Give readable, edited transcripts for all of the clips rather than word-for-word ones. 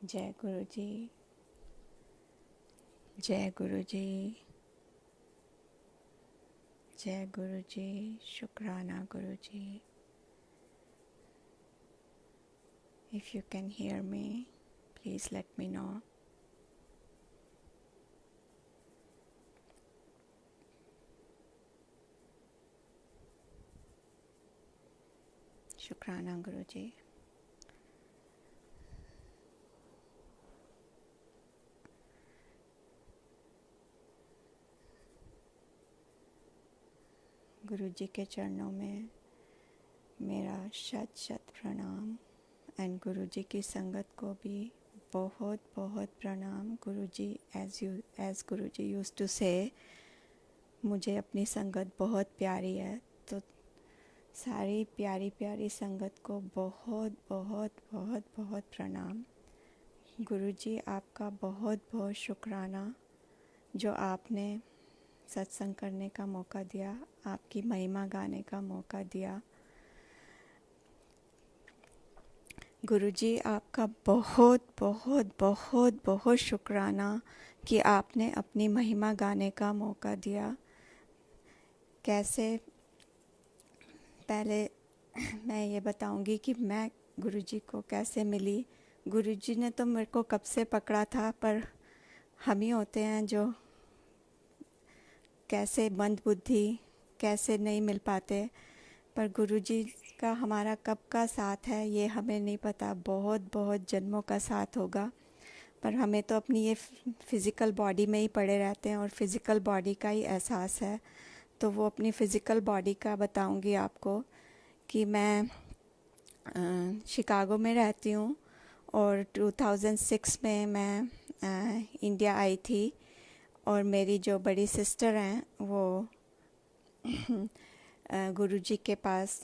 जय गुरु जी। जय गुरु जी। जय गुरु जी। शुक्राना गुरु जी। If you can hear me, please let me know. शुक्राना गुरु जी। गुरु जी के चरणों में मेरा शत शत प्रणाम एंड गुरु जी की संगत को भी बहुत बहुत प्रणाम। गुरु जी as Guru ji used to से, मुझे अपनी संगत बहुत प्यारी है, तो सारी प्यारी प्यारी संगत को बहुत बहुत बहुत बहुत प्रणाम। गुरु जी आपका बहुत बहुत शुक्राना जो आपने सत्संग करने का मौका दिया, आपकी महिमा गाने का मौका दिया। गुरु जी आपका बहुत बहुत बहुत बहुत शुक्राना कि आपने अपनी महिमा गाने का मौका दिया। कैसे, पहले मैं ये बताऊंगी कि मैं गुरु जी को कैसे मिली। गुरु जी ने तो मेरे को कब से पकड़ा था, पर हम ही होते हैं जो कैसे मंद बुद्धि, कैसे नहीं मिल पाते। पर गुरु जी का हमारा कब का साथ है ये हमें नहीं पता, बहुत बहुत जन्मों का साथ होगा। पर हमें तो अपनी ये फिज़िकल बॉडी में ही पड़े रहते हैं और फिज़िकल बॉडी का ही एहसास है। तो वो अपनी फ़िज़िकल बॉडी का बताऊंगी आपको कि मैं शिकागो में रहती हूँ और 2006 में मैं इंडिया आई थी। और मेरी जो बड़ी सिस्टर हैं वो गुरुजी के पास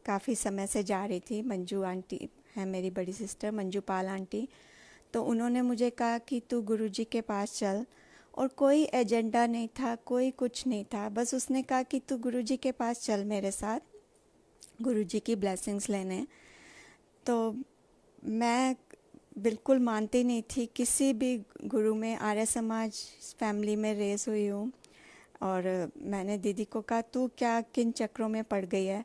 काफ़ी समय से जा रही थी। मंजू आंटी है मेरी बड़ी सिस्टर, मंजू पाल आंटी। तो उन्होंने मुझे कहा कि तू गुरुजी के पास चल, और कोई एजेंडा नहीं था, कोई कुछ नहीं था, बस उसने कहा कि तू गुरुजी के पास चल मेरे साथ गुरुजी की ब्लेसिंग्स लेने। तो मैं बिल्कुल मानती नहीं थी किसी भी गुरु में। आर्य समाज फैमिली में रेस हुई हूँ और मैंने दीदी को कहा तू क्या किन चक्रों में पड़ गई है।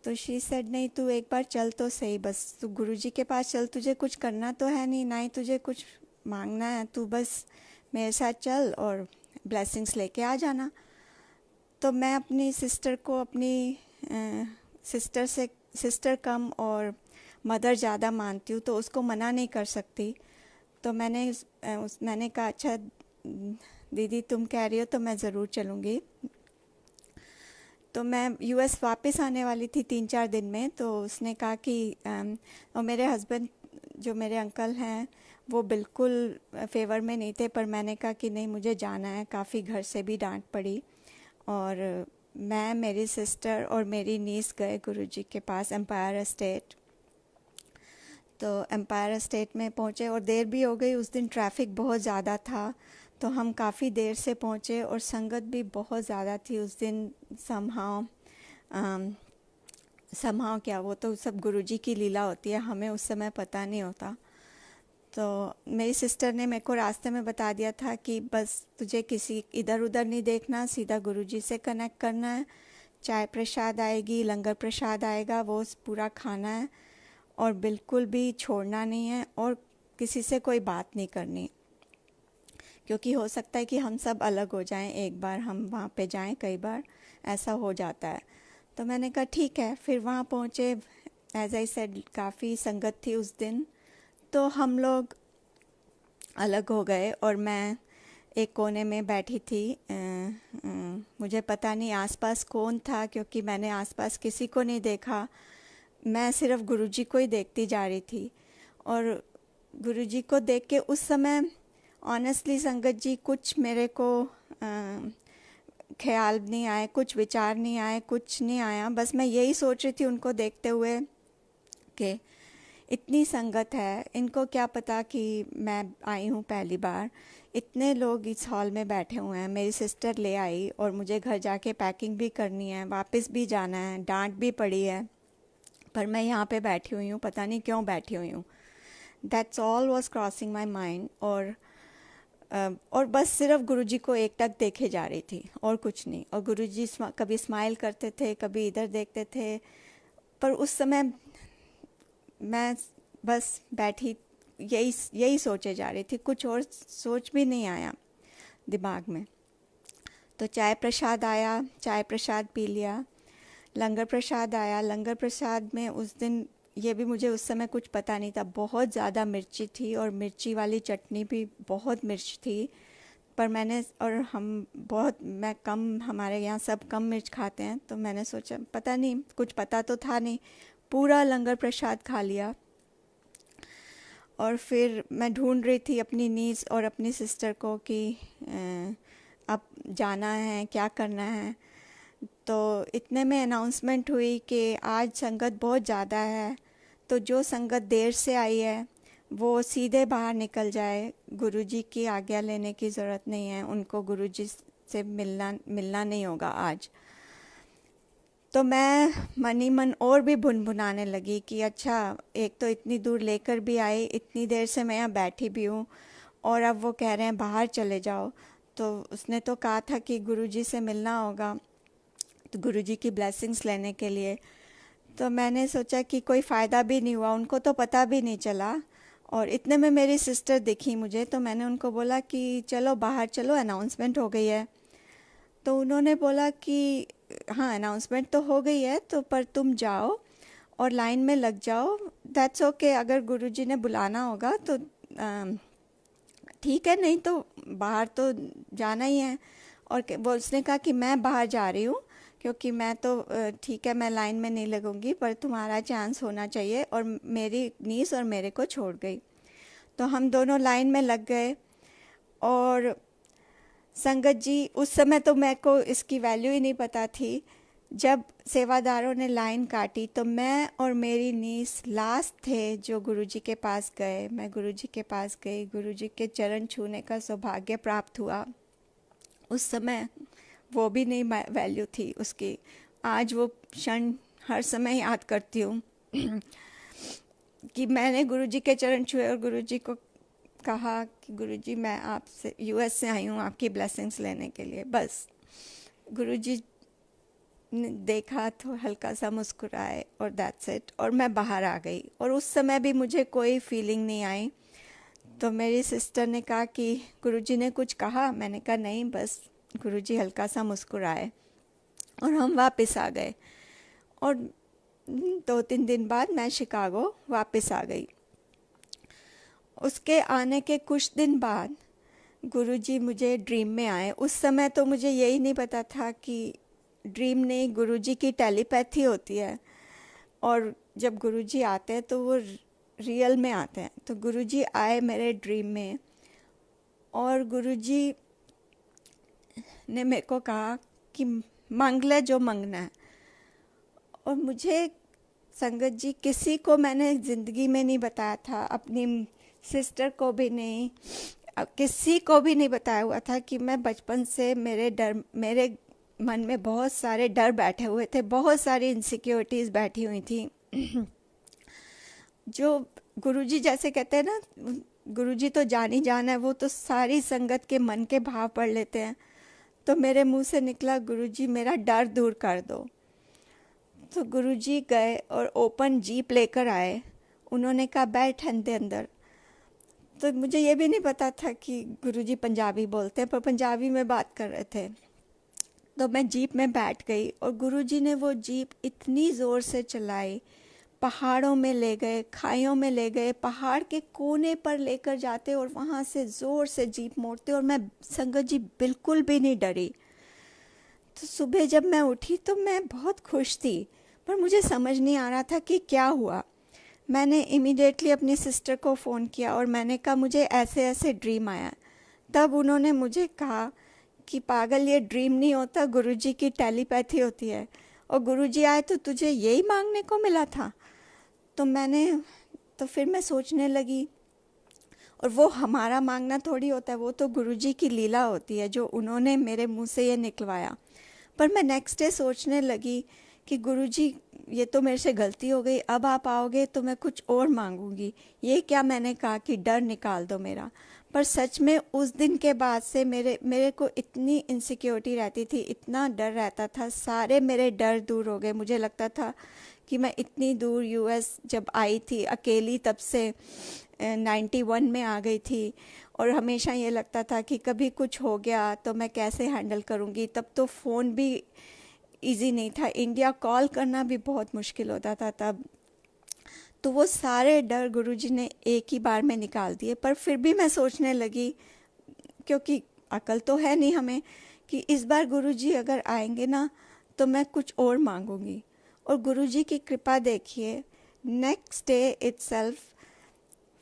तो शी सेड नहीं, तू एक बार चल तो सही, बस तू गुरुजी के पास चल, तुझे कुछ करना तो है नहीं, ना ही तुझे कुछ मांगना है, तू बस मेरे साथ चल और ब्लेसिंग्स लेके आ जाना। तो मैं अपनी सिस्टर को अपनी सिस्टर कम और मदर ज़्यादा मानती हूँ, तो उसको मना नहीं कर सकती। तो मैंने कहा अच्छा दीदी तुम कह रही हो तो मैं ज़रूर चलूँगी। तो मैं यूएस वापस आने वाली थी 3-4 दिन में। तो उसने कहा कि और मेरे हस्बैंड जो मेरे अंकल हैं वो बिल्कुल फेवर में नहीं थे, पर मैंने कहा कि नहीं मुझे जाना है। काफ़ी घर से भी डांट पड़ी और मैं, मेरी सिस्टर और मेरी नीस गए गुरुजी के पास एम्पायर एस्टेट। तो एम्पायर एस्टेट में पहुँचे और देर भी हो गई, उस दिन ट्रैफिक बहुत ज़्यादा था, तो हम काफ़ी देर से पहुँचे और संगत भी बहुत ज़्यादा थी उस दिन। समहाउ क्या, वो तो सब गुरुजी की लीला होती है, हमें उस समय पता नहीं होता। तो मेरी सिस्टर ने मेरे को रास्ते में बता दिया था कि बस तुझे किसी इधर उधर नहीं देखना, सीधा गुरुजी से कनेक्ट करना है। चाय प्रसाद आएगी, लंगर प्रसाद आएगा, वो पूरा खाना है और बिल्कुल भी छोड़ना नहीं है और किसी से कोई बात नहीं करनी, क्योंकि हो सकता है कि हम सब अलग हो जाएं एक बार हम वहाँ पे जाएं, कई बार ऐसा हो जाता है। तो मैंने कहा ठीक है। फिर वहाँ पहुँचे, एज आई सेड काफ़ी संगत थी उस दिन, तो हम लोग अलग हो गए और मैं एक कोने में बैठी थी। मुझे पता नहीं आसपास कौन था, क्योंकि मैंने आसपास किसी को नहीं देखा, मैं सिर्फ गुरुजी को ही देखती जा रही थी। और गुरुजी को देख के उस समय ऑनेस्टली संगत जी कुछ मेरे को ख्याल नहीं आए, कुछ विचार नहीं आए, कुछ नहीं आया। बस मैं यही सोच रही थी उनको देखते हुए कि इतनी संगत है, इनको क्या पता कि मैं आई हूँ पहली बार, इतने लोग इस हॉल में बैठे हुए हैं। मेरी सिस्टर ले आई और मुझे घर जाके पैकिंग भी करनी है, वापस भी जाना है, डांट भी पड़ी है, पर मैं यहाँ पे बैठी हुई हूँ, पता नहीं क्यों बैठी हुई हूँ। That's all was crossing my mind. और बस सिर्फ गुरुजी को एकटक देखे जा रही थी और कुछ नहीं। और गुरुजी कभी स्माइल करते थे, कभी इधर देखते थे, पर उस समय मैं बस बैठी यही यही सोचे जा रही थी, कुछ और सोच भी नहीं आया दिमाग में। तो चाय प्रसाद आया, चाय प्रसाद पी लिया। लंगर प्रसाद आया, लंगर प्रसाद में उस दिन ये भी मुझे उस समय कुछ पता नहीं था, बहुत ज़्यादा मिर्ची थी और मिर्ची वाली चटनी भी बहुत मिर्च थी। पर मैंने और हम बहुत मैं कम हमारे यहाँ सब कम मिर्च खाते हैं, तो मैंने सोचा पता नहीं, कुछ पता तो था नहीं, पूरा लंगर प्रसाद खा लिया। और फिर मैं ढूंढ रही थी अपनी नीस और अपनी सिस्टर को कि अब जाना है, क्या करना है। तो इतने में अनाउंसमेंट हुई कि आज संगत बहुत ज़्यादा है, तो जो संगत देर से आई है वो सीधे बाहर निकल जाए, गुरुजी की आज्ञा लेने की ज़रूरत नहीं है, उनको गुरुजी से मिलना नहीं होगा आज। तो मैं मनी मन और भी भुनभुनाने लगी कि अच्छा, एक तो इतनी दूर लेकर भी आई, इतनी देर से मैं यहाँ बैठी भी हूँ, और अब वो कह रहे हैं बाहर चले जाओ। तो उसने तो कहा था कि गुरुजी से मिलना होगा, तो गुरुजी की ब्लेसिंग्स लेने के लिए। तो मैंने सोचा कि कोई फ़ायदा भी नहीं हुआ, उनको तो पता भी नहीं चला। और इतने में मेरी सिस्टर दिखी मुझे, तो मैंने उनको बोला कि चलो बाहर चलो, अनाउंसमेंट हो गई है। तो उन्होंने बोला कि हाँ अनाउंसमेंट तो हो गई है, तो पर तुम जाओ और लाइन में लग जाओ, दैट्स ओके, अगर गुरुजी ने बुलाना होगा तो ठीक है, नहीं तो बाहर तो जाना ही है। और वो उसने कहा कि मैं बाहर जा रही हूँ, क्योंकि मैं तो ठीक है, मैं लाइन में नहीं लगूंगी, पर तुम्हारा चांस होना चाहिए। और मेरी नीस और मेरे को छोड़ गई। तो हम दोनों लाइन में लग गए। और संगत जी, उस समय तो मेरे को इसकी वैल्यू ही नहीं पता थी। जब सेवादारों ने लाइन काटी तो मैं और मेरी नीस लास्ट थे जो गुरुजी के पास गए। मैं गुरुजी के पास गई, गुरुजी के चरण छूने का सौभाग्य प्राप्त हुआ। उस समय वो भी नहीं वैल्यू थी उसकी। आज वो क्षण हर समय याद करती हूँ कि मैंने गुरुजी के चरण छुए और गुरुजी को कहा कि गुरुजी, मैं आपसे यूएस से आई हूँ आपकी ब्लेसिंग्स लेने के लिए। बस गुरुजी ने देखा तो हल्का सा मुस्कुराए और दैट्स इट, और मैं बाहर आ गई। और उस समय भी मुझे कोई फीलिंग नहीं आई। तो मेरी सिस्टर ने कहा कि गुरुजी ने कुछ कहा? मैंने कहा नहीं, बस गुरुजी हल्का सा मुस्कुराए और हम वापस आ गए। और 2-3 दिन बाद मैं शिकागो वापस आ गई। उसके आने के कुछ दिन बाद गुरुजी मुझे ड्रीम में आए। उस समय तो मुझे यही नहीं पता था कि ड्रीम नहीं, गुरुजी की टेलीपैथी होती है, और जब गुरुजी आते हैं तो वो रियल में आते हैं। तो गुरुजी आए मेरे ड्रीम में, और गुरुजी ने मेरे को कहा कि मांग ले जो मांगना है। और मुझे संगत जी, किसी को मैंने ज़िंदगी में नहीं बताया था, अपनी सिस्टर को भी नहीं, किसी को भी नहीं बताया हुआ था कि मैं बचपन से मेरे मन में बहुत सारे डर बैठे हुए थे, बहुत सारी इनसिक्योरिटीज़ बैठी हुई थी। जो गुरुजी जैसे कहते हैं ना, गुरुजी तो जानी जान है, वो तो सारी संगत के मन के भाव पढ़ लेते हैं। तो मेरे मुंह से निकला, गुरुजी मेरा डर दूर कर दो। तो गुरुजी गए और ओपन जीप लेकर आए। उन्होंने कहा बैठ अंदर। तो मुझे ये भी नहीं पता था कि गुरुजी पंजाबी बोलते हैं, पर पंजाबी में बात कर रहे थे। तो मैं जीप में बैठ गई और गुरुजी ने वो जीप इतनी ज़ोर से चलाई, पहाड़ों में ले गए, खाइयों में ले गए, पहाड़ के कोने पर लेकर जाते और वहाँ से ज़ोर से जीप मोड़ते, और मैं संगत जी बिल्कुल भी नहीं डरी। तो सुबह जब मैं उठी तो मैं बहुत खुश थी, पर मुझे समझ नहीं आ रहा था कि क्या हुआ। मैंने इमीडिएटली अपनी सिस्टर को फ़ोन किया और मैंने कहा मुझे ऐसे ऐसे ड्रीम आया। तब उन्होंने मुझे कहा कि पागल, ये ड्रीम नहीं होता, गुरुजी की टेलीपैथी होती है, और गुरुजी आए तो तुझे यही मांगने को मिला था। तो फिर मैं सोचने लगी, और वो हमारा मांगना थोड़ी होता है, वो तो गुरुजी की लीला होती है जो उन्होंने मेरे मुंह से ये निकलवाया। पर मैं नेक्स्ट डे सोचने लगी कि गुरुजी ये तो मेरे से गलती हो गई, अब आप आओगे तो मैं कुछ और मांगूंगी। ये क्या मैंने कहा कि डर निकाल दो मेरा। पर सच में उस दिन के बाद से मेरे मेरे को इतनी इनसिक्योरिटी रहती थी, इतना डर रहता था, सारे मेरे डर दूर हो गए। मुझे लगता था कि मैं इतनी दूर यूएस जब आई थी अकेली, तब से 91 में आ गई थी, और हमेशा ये लगता था कि कभी कुछ हो गया तो मैं कैसे हैंडल करूँगी। तब तो फ़ोन भी इजी नहीं था, इंडिया कॉल करना भी बहुत मुश्किल होता था तब। तो वो सारे डर गुरुजी ने एक ही बार में निकाल दिए। पर फिर भी मैं सोचने लगी, क्योंकि अकल तो है नहीं हमें, कि इस बार गुरुजी अगर आएंगे ना तो मैं कुछ और मांगूंगी। और गुरुजी की कृपा देखिए, नेक्स्ट डे इटसेल्फ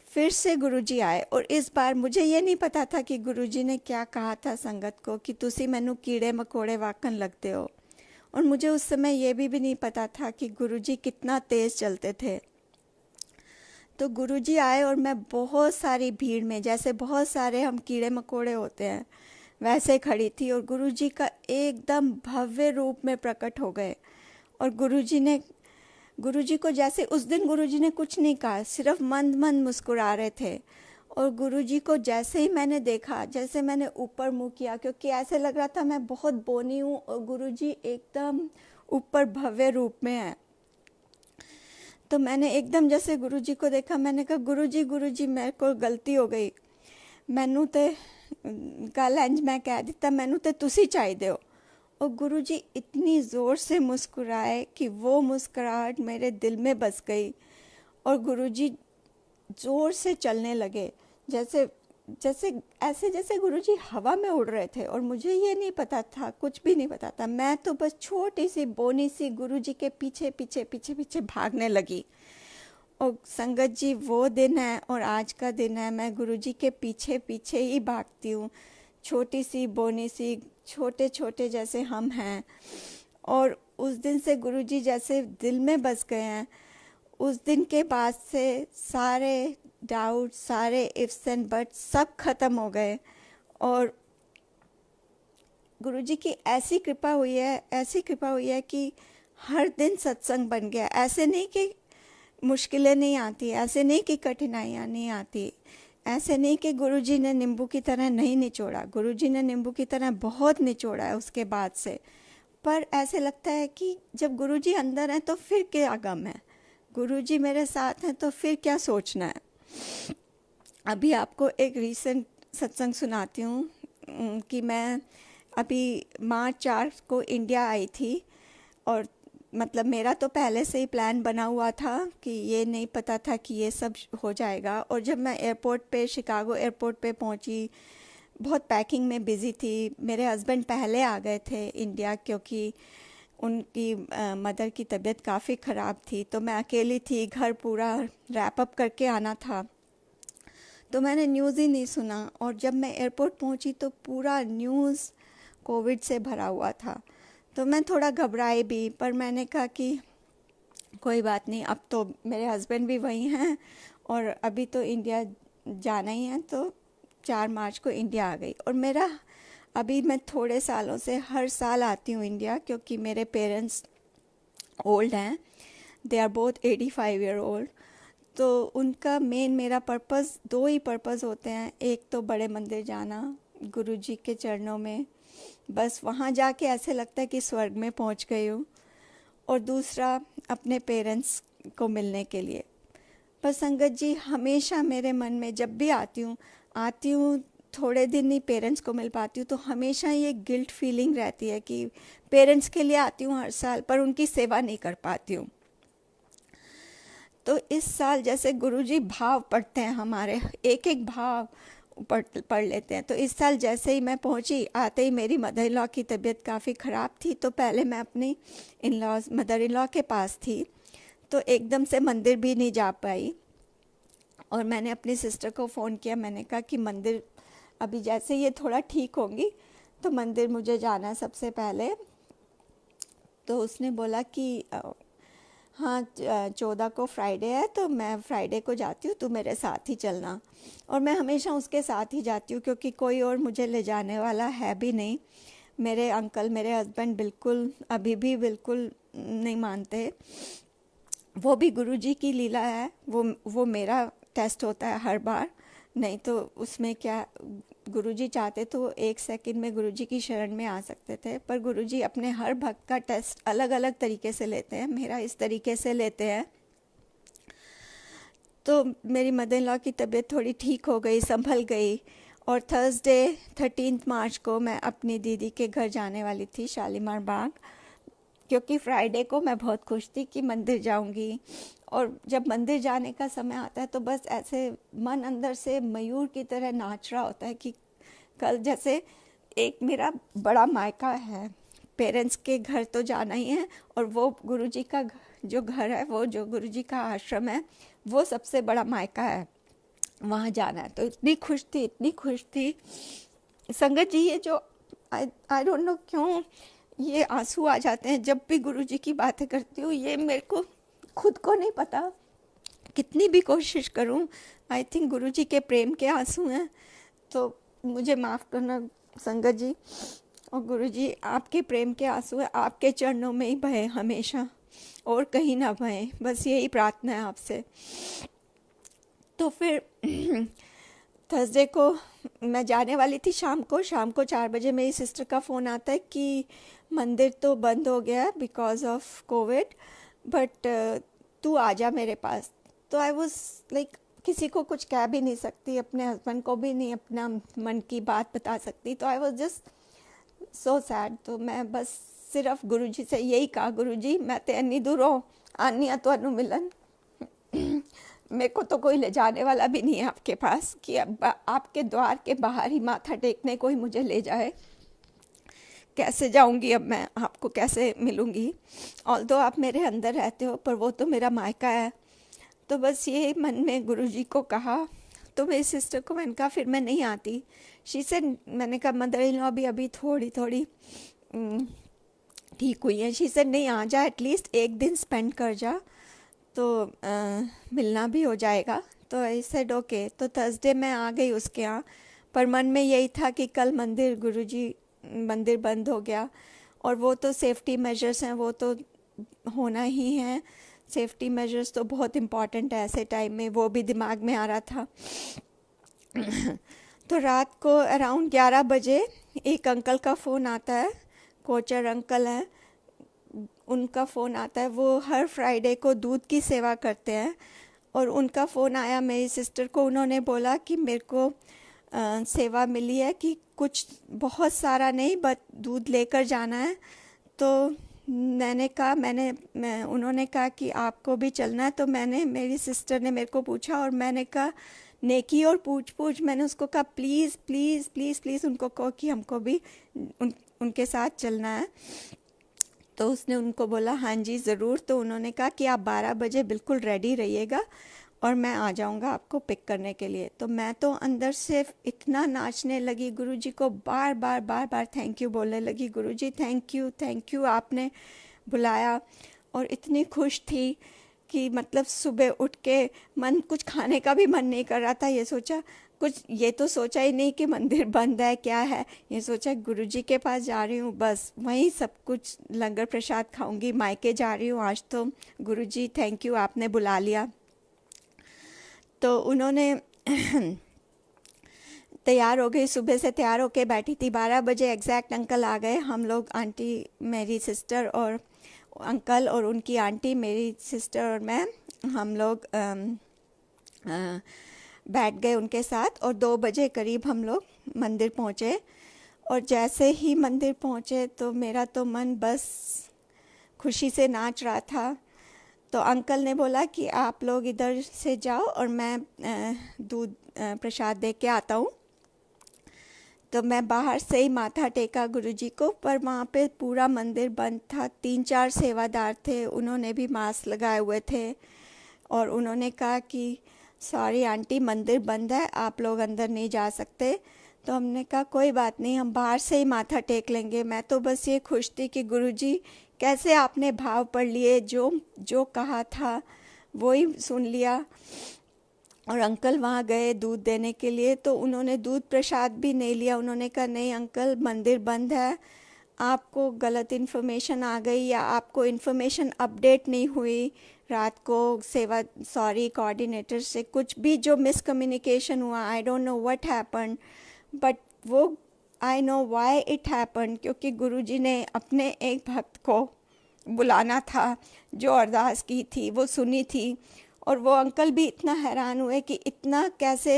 फिर से गुरुजी आए। और इस बार मुझे ये नहीं पता था कि गुरुजी ने क्या कहा था संगत को कि तुसी मैनू कीड़े मकोड़े वाकन लगते हो। और मुझे उस समय ये भी नहीं पता था कि गुरुजी कितना तेज़ चलते थे। तो गुरुजी आए और मैं बहुत सारी भीड़ में, जैसे बहुत सारे हम कीड़े मकोड़े होते हैं वैसे खड़ी थी, और गुरुजी का एकदम भव्य रूप में प्रकट हो गए। और गुरुजी को जैसे उस दिन गुरुजी ने कुछ नहीं कहा, सिर्फ मंद मंद मुस्कुरा रहे थे। और गुरुजी को जैसे ही मैंने देखा, जैसे मैंने ऊपर मुंह किया, क्योंकि ऐसे लग रहा था मैं बहुत बोनी हूँ और गुरुजी एकदम ऊपर भव्य रूप में है। तो मैंने एकदम जैसे गुरुजी को देखा, मैंने कहा गुरुजी मेरे को गलती हो गई, मैनू ते गल इंज मैं कह दिता, मैनू ते तुसी चाहिए हो। और गुरुजी इतनी ज़ोर से मुस्कुराए कि वो मुस्कुराहट मेरे दिल में बस गई। और गुरुजी ज़ोर से चलने लगे, जैसे जैसे ऐसे जैसे गुरुजी हवा में उड़ रहे थे। और मुझे ये नहीं पता था, कुछ भी नहीं पता था, मैं तो बस छोटी सी बोनी सी गुरुजी के पीछे पीछे पीछे पीछे भागने लगी। और संगत जी, वो दिन है और आज का दिन है, मैं गुरुजी के पीछे पीछे ही भागती हूँ, छोटी सी बोनी सी, छोटे छोटे जैसे हम हैं। और उस दिन से गुरुजी जैसे दिल में बस गए हैं। उस दिन के बाद से सारे डाउट, सारे इफ्स एंड बट्स सब खत्म हो गए। और गुरुजी की ऐसी कृपा हुई है कि हर दिन सत्संग बन गया। ऐसे नहीं कि मुश्किलें नहीं आती, ऐसे नहीं कि कठिनाइयाँ नहीं आती, ऐसे नहीं कि गुरुजी ने नींबू की तरह नहीं निचोड़ा। गुरुजी ने नींबू की तरह बहुत निचोड़ा है उसके बाद से। पर ऐसे लगता है कि जब गुरुजी अंदर हैं तो फिर क्या गम है, गुरुजी मेरे साथ हैं तो फिर क्या सोचना है। अभी आपको एक रीसेंट सत्संग सुनाती हूँ कि मैं अभी मार्च 4 को इंडिया आई थी। और मतलब मेरा तो पहले से ही प्लान बना हुआ था, कि ये नहीं पता था कि ये सब हो जाएगा। और जब मैं एयरपोर्ट पे, शिकागो एयरपोर्ट पे पहुंची, बहुत पैकिंग में बिज़ी थी। मेरे हस्बैंड पहले आ गए थे इंडिया, क्योंकि उनकी मदर की तबीयत काफ़ी ख़राब थी। तो मैं अकेली थी, घर पूरा रैप अप करके आना था, तो मैंने न्यूज़ ही नहीं सुना। और जब मैं एयरपोर्ट पहुंची तो पूरा न्यूज़ कोविड से भरा हुआ था। तो मैं थोड़ा घबराई भी, पर मैंने कहा कि कोई बात नहीं, अब तो मेरे हस्बैंड भी वहीं हैं और अभी तो इंडिया जाना ही है। तो 4 मार्च को इंडिया आ गई। और मेरा अभी मैं थोड़े सालों से हर साल आती हूँ इंडिया, क्योंकि मेरे पेरेंट्स ओल्ड हैं, they are both 85 year old. तो उनका मेन, मेरा पर्पज़, 2 ही पर्पज़ होते हैं। एक तो बड़े मंदिर जाना, गुरुजी के चरणों में, बस वहाँ जाके ऐसे लगता है कि स्वर्ग में पहुँच गई हूँ। और दूसरा अपने पेरेंट्स को मिलने के लिए। पर संगत जी, हमेशा मेरे मन में जब भी आती हूँ थोड़े दिन ही पेरेंट्स को मिल पाती हूँ, तो हमेशा ये गिल्ट फीलिंग रहती है कि पेरेंट्स के लिए आती हूँ हर साल, पर उनकी सेवा नहीं कर पाती हूँ। तो इस साल जैसे गुरुजी भाव पढ़ते हैं हमारे, एक एक भाव पढ़ लेते हैं। तो इस साल जैसे ही मैं पहुंची, आते ही मेरी मदर इन लॉ की तबीयत काफ़ी ख़राब थी। तो पहले मैं अपनी मदर इन लॉ के पास थी, तो एकदम से मंदिर भी नहीं जा पाई। और मैंने अपनी सिस्टर को फ़ोन किया, मैंने कहा कि मंदिर अभी जैसे ये थोड़ा ठीक होंगी तो मंदिर मुझे जाना है सबसे पहले। तो उसने बोला कि हाँ, 14 को फ्राइडे है, तो मैं फ्राइडे को जाती हूँ, तू मेरे साथ ही चलना। और मैं हमेशा उसके साथ ही जाती हूँ, क्योंकि कोई और मुझे ले जाने वाला है भी नहीं। मेरे अंकल, मेरे हस्बैंड बिल्कुल अभी भी बिल्कुल नहीं मानते। वो भी गुरुजी की लीला है, वो मेरा टेस्ट होता है हर बार, नहीं तो उसमें क्या, गुरुजी चाहते तो 1 सेकंड में गुरुजी की शरण में आ सकते थे, पर गुरुजी अपने हर भक्त का टेस्ट अलग अलग तरीके से लेते हैं। मेरा इस तरीके से लेते हैं। तो मेरी मदर इन लॉ की तबीयत थोड़ी ठीक हो गई, संभल गई, और थर्सडे 13 मार्च को मैं अपनी दीदी के घर जाने वाली थी, शालीमार बाग, क्योंकि फ्राइडे को मैं बहुत खुश थी कि मंदिर जाऊंगी। और जब मंदिर जाने का समय आता है तो बस ऐसे मन अंदर से मयूर की तरह नाच रहा होता है कि कल जैसे एक मेरा बड़ा मायका है, पेरेंट्स के घर तो जाना ही है, और वो गुरुजी का जो घर है, वो जो गुरुजी का आश्रम है, वो सबसे बड़ा मायका है, वहाँ जाना है। तो इतनी खुश थी, इतनी खुश थी संगत जी। ये जो आई डोंट नो क्यों ये आंसू आ जाते हैं जब भी गुरुजी की बातें करती हूँ। ये मेरे को खुद को नहीं पता, कितनी भी कोशिश करूँ, आई थिंक गुरुजी के प्रेम के आंसू हैं। तो मुझे माफ़ करना संगत जी, और गुरुजी आपके प्रेम के आंसू हैं, आपके चरणों में ही बहे हमेशा, और कहीं ना बहे, बस यही प्रार्थना है आपसे। तो फिर थर्सडे को मैं जाने वाली थी, शाम को 4 बजे मेरी सिस्टर का फ़ोन आता है कि मंदिर तो बंद हो गया है बिकॉज ऑफ कोविड, बट तू आ जा मेरे पास। तो आई वॉज लाइक, किसी को कुछ कह भी नहीं सकती, अपने हस्बैंड को भी नहीं अपना मन की बात बता सकती। तो I was just so sad. तो मैं बस सिर्फ गुरुजी से यही कहा, गुरुजी मैं तो इन्नी दूरों आनी आ तुहानू मिलन, मेरे को तो कोई ले जाने वाला भी नहीं है आपके पास कि अब आपके द्वार के बाहर ही माथा टेकने कोई मुझे ले जाए। कैसे जाऊंगी अब मैं, आपको कैसे मिलूंगी? ऑल्दो आप मेरे अंदर रहते हो, पर वो तो मेरा मायका है। तो बस ये मन में गुरुजी को कहा। तो मेरी सिस्टर को मैंने कहा फिर मैं नहीं आती। शी से मैंने कहा मदर इन लॉ भी अभी थोड़ी थोड़ी ठीक हुई है। शी से नहीं, आ जा, एटलीस्ट एक दिन स्पेंड कर जा, तो मिलना भी हो जाएगा। तो आई सेड ओके। तो थर्सडे मैं आ गई उसके यहाँ, पर मन में यही था कि कल मंदिर बंद हो गया, और वो तो सेफ्टी मेजर्स हैं, वो तो होना ही है। सेफ्टी मेजर्स तो बहुत इम्पॉर्टेंट है ऐसे टाइम में, वो भी दिमाग में आ रहा था। तो रात को अराउंड 11 बजे एक अंकल का फ़ोन आता है, कोचर अंकल हैं, उनका फ़ोन आता है। वो हर फ्राइडे को दूध की सेवा करते हैं, और उनका फ़ोन आया मेरी सिस्टर को। उन्होंने बोला कि मेरे को सेवा मिली है कि कुछ बहुत सारा नहीं, बस दूध लेकर जाना है। तो मैंने कहा उन्होंने कहा कि आपको भी चलना है। तो मेरी सिस्टर ने मेरे को पूछा, और मैंने कहा नेकी और पूछ मैंने उसको कहा प्लीज़ प्लीज़ प्लीज़ प्लीज़ उनको कहो कि हमको भी उनके साथ चलना है। तो उसने उनको बोला हाँ जी ज़रूर। तो उन्होंने कहा कि आप 12 बजे बिल्कुल रेडी रहिएगा, और मैं आ जाऊंगा आपको पिक करने के लिए। तो मैं तो अंदर से इतना नाचने लगी, गुरुजी को बार बार थैंक यू बोलने लगी, गुरुजी थैंक यू आपने बुलाया। और इतनी खुश थी कि मतलब सुबह उठ के कुछ खाने का भी मन नहीं कर रहा था। ये तो सोचा ही नहीं कि मंदिर बंद है, क्या है, ये सोचा गुरुजी के पास जा रही हूँ, बस वहीं सब कुछ लंगर प्रसाद खाऊंगी, मायके जा रही हूँ आज। तो गुरुजी थैंक यू आपने बुला लिया। तो उन्होंने तैयार हो गई, सुबह से तैयार होके बैठी थी। 12 बजे एग्जैक्ट अंकल आ गए। हम लोग, आंटी, मेरी सिस्टर और अंकल और उनकी आंटी, मेरी सिस्टर और मैं, हम लोग बैठ गए उनके साथ, और 2 बजे करीब हम लोग मंदिर पहुँचे। और जैसे ही मंदिर पहुँचे तो मेरा तो मन बस खुशी से नाच रहा था। तो अंकल ने बोला कि आप लोग इधर से जाओ और मैं दूध प्रसाद दे के आता हूँ। तो मैं बाहर से ही माथा टेका गुरुजी को, पर वहाँ पे पूरा मंदिर बंद था। 3-4 सेवादार थे, उन्होंने भी मास्क लगाए हुए थे, और उन्होंने कहा कि सॉरी आंटी मंदिर बंद है, आप लोग अंदर नहीं जा सकते। तो हमने कहा कोई बात नहीं, हम बाहर से ही माथा टेक लेंगे। मैं तो बस ये खुश थी कि गुरुजी कैसे आपने भाव पढ़ लिए, जो कहा था वो ही सुन लिया। और अंकल वहाँ गए दूध देने के लिए, तो उन्होंने दूध प्रसाद भी नहीं लिया। उन्होंने कहा नहीं अंकल मंदिर बंद है, आपको गलत इन्फॉर्मेशन आ गई या आपको इन्फॉर्मेशन अपडेट नहीं हुई रात को सेवा सॉरी कोऑर्डिनेटर से कुछ भी जो मिसकम्युनिकेशन हुआ, I don't know what happen, but वो I know why it happen, क्योंकि गुरुजी ने अपने एक भक्त को बुलाना था जो अरदास की थी, वो सुनी थी। और वो अंकल भी इतना हैरान हुए कि इतना कैसे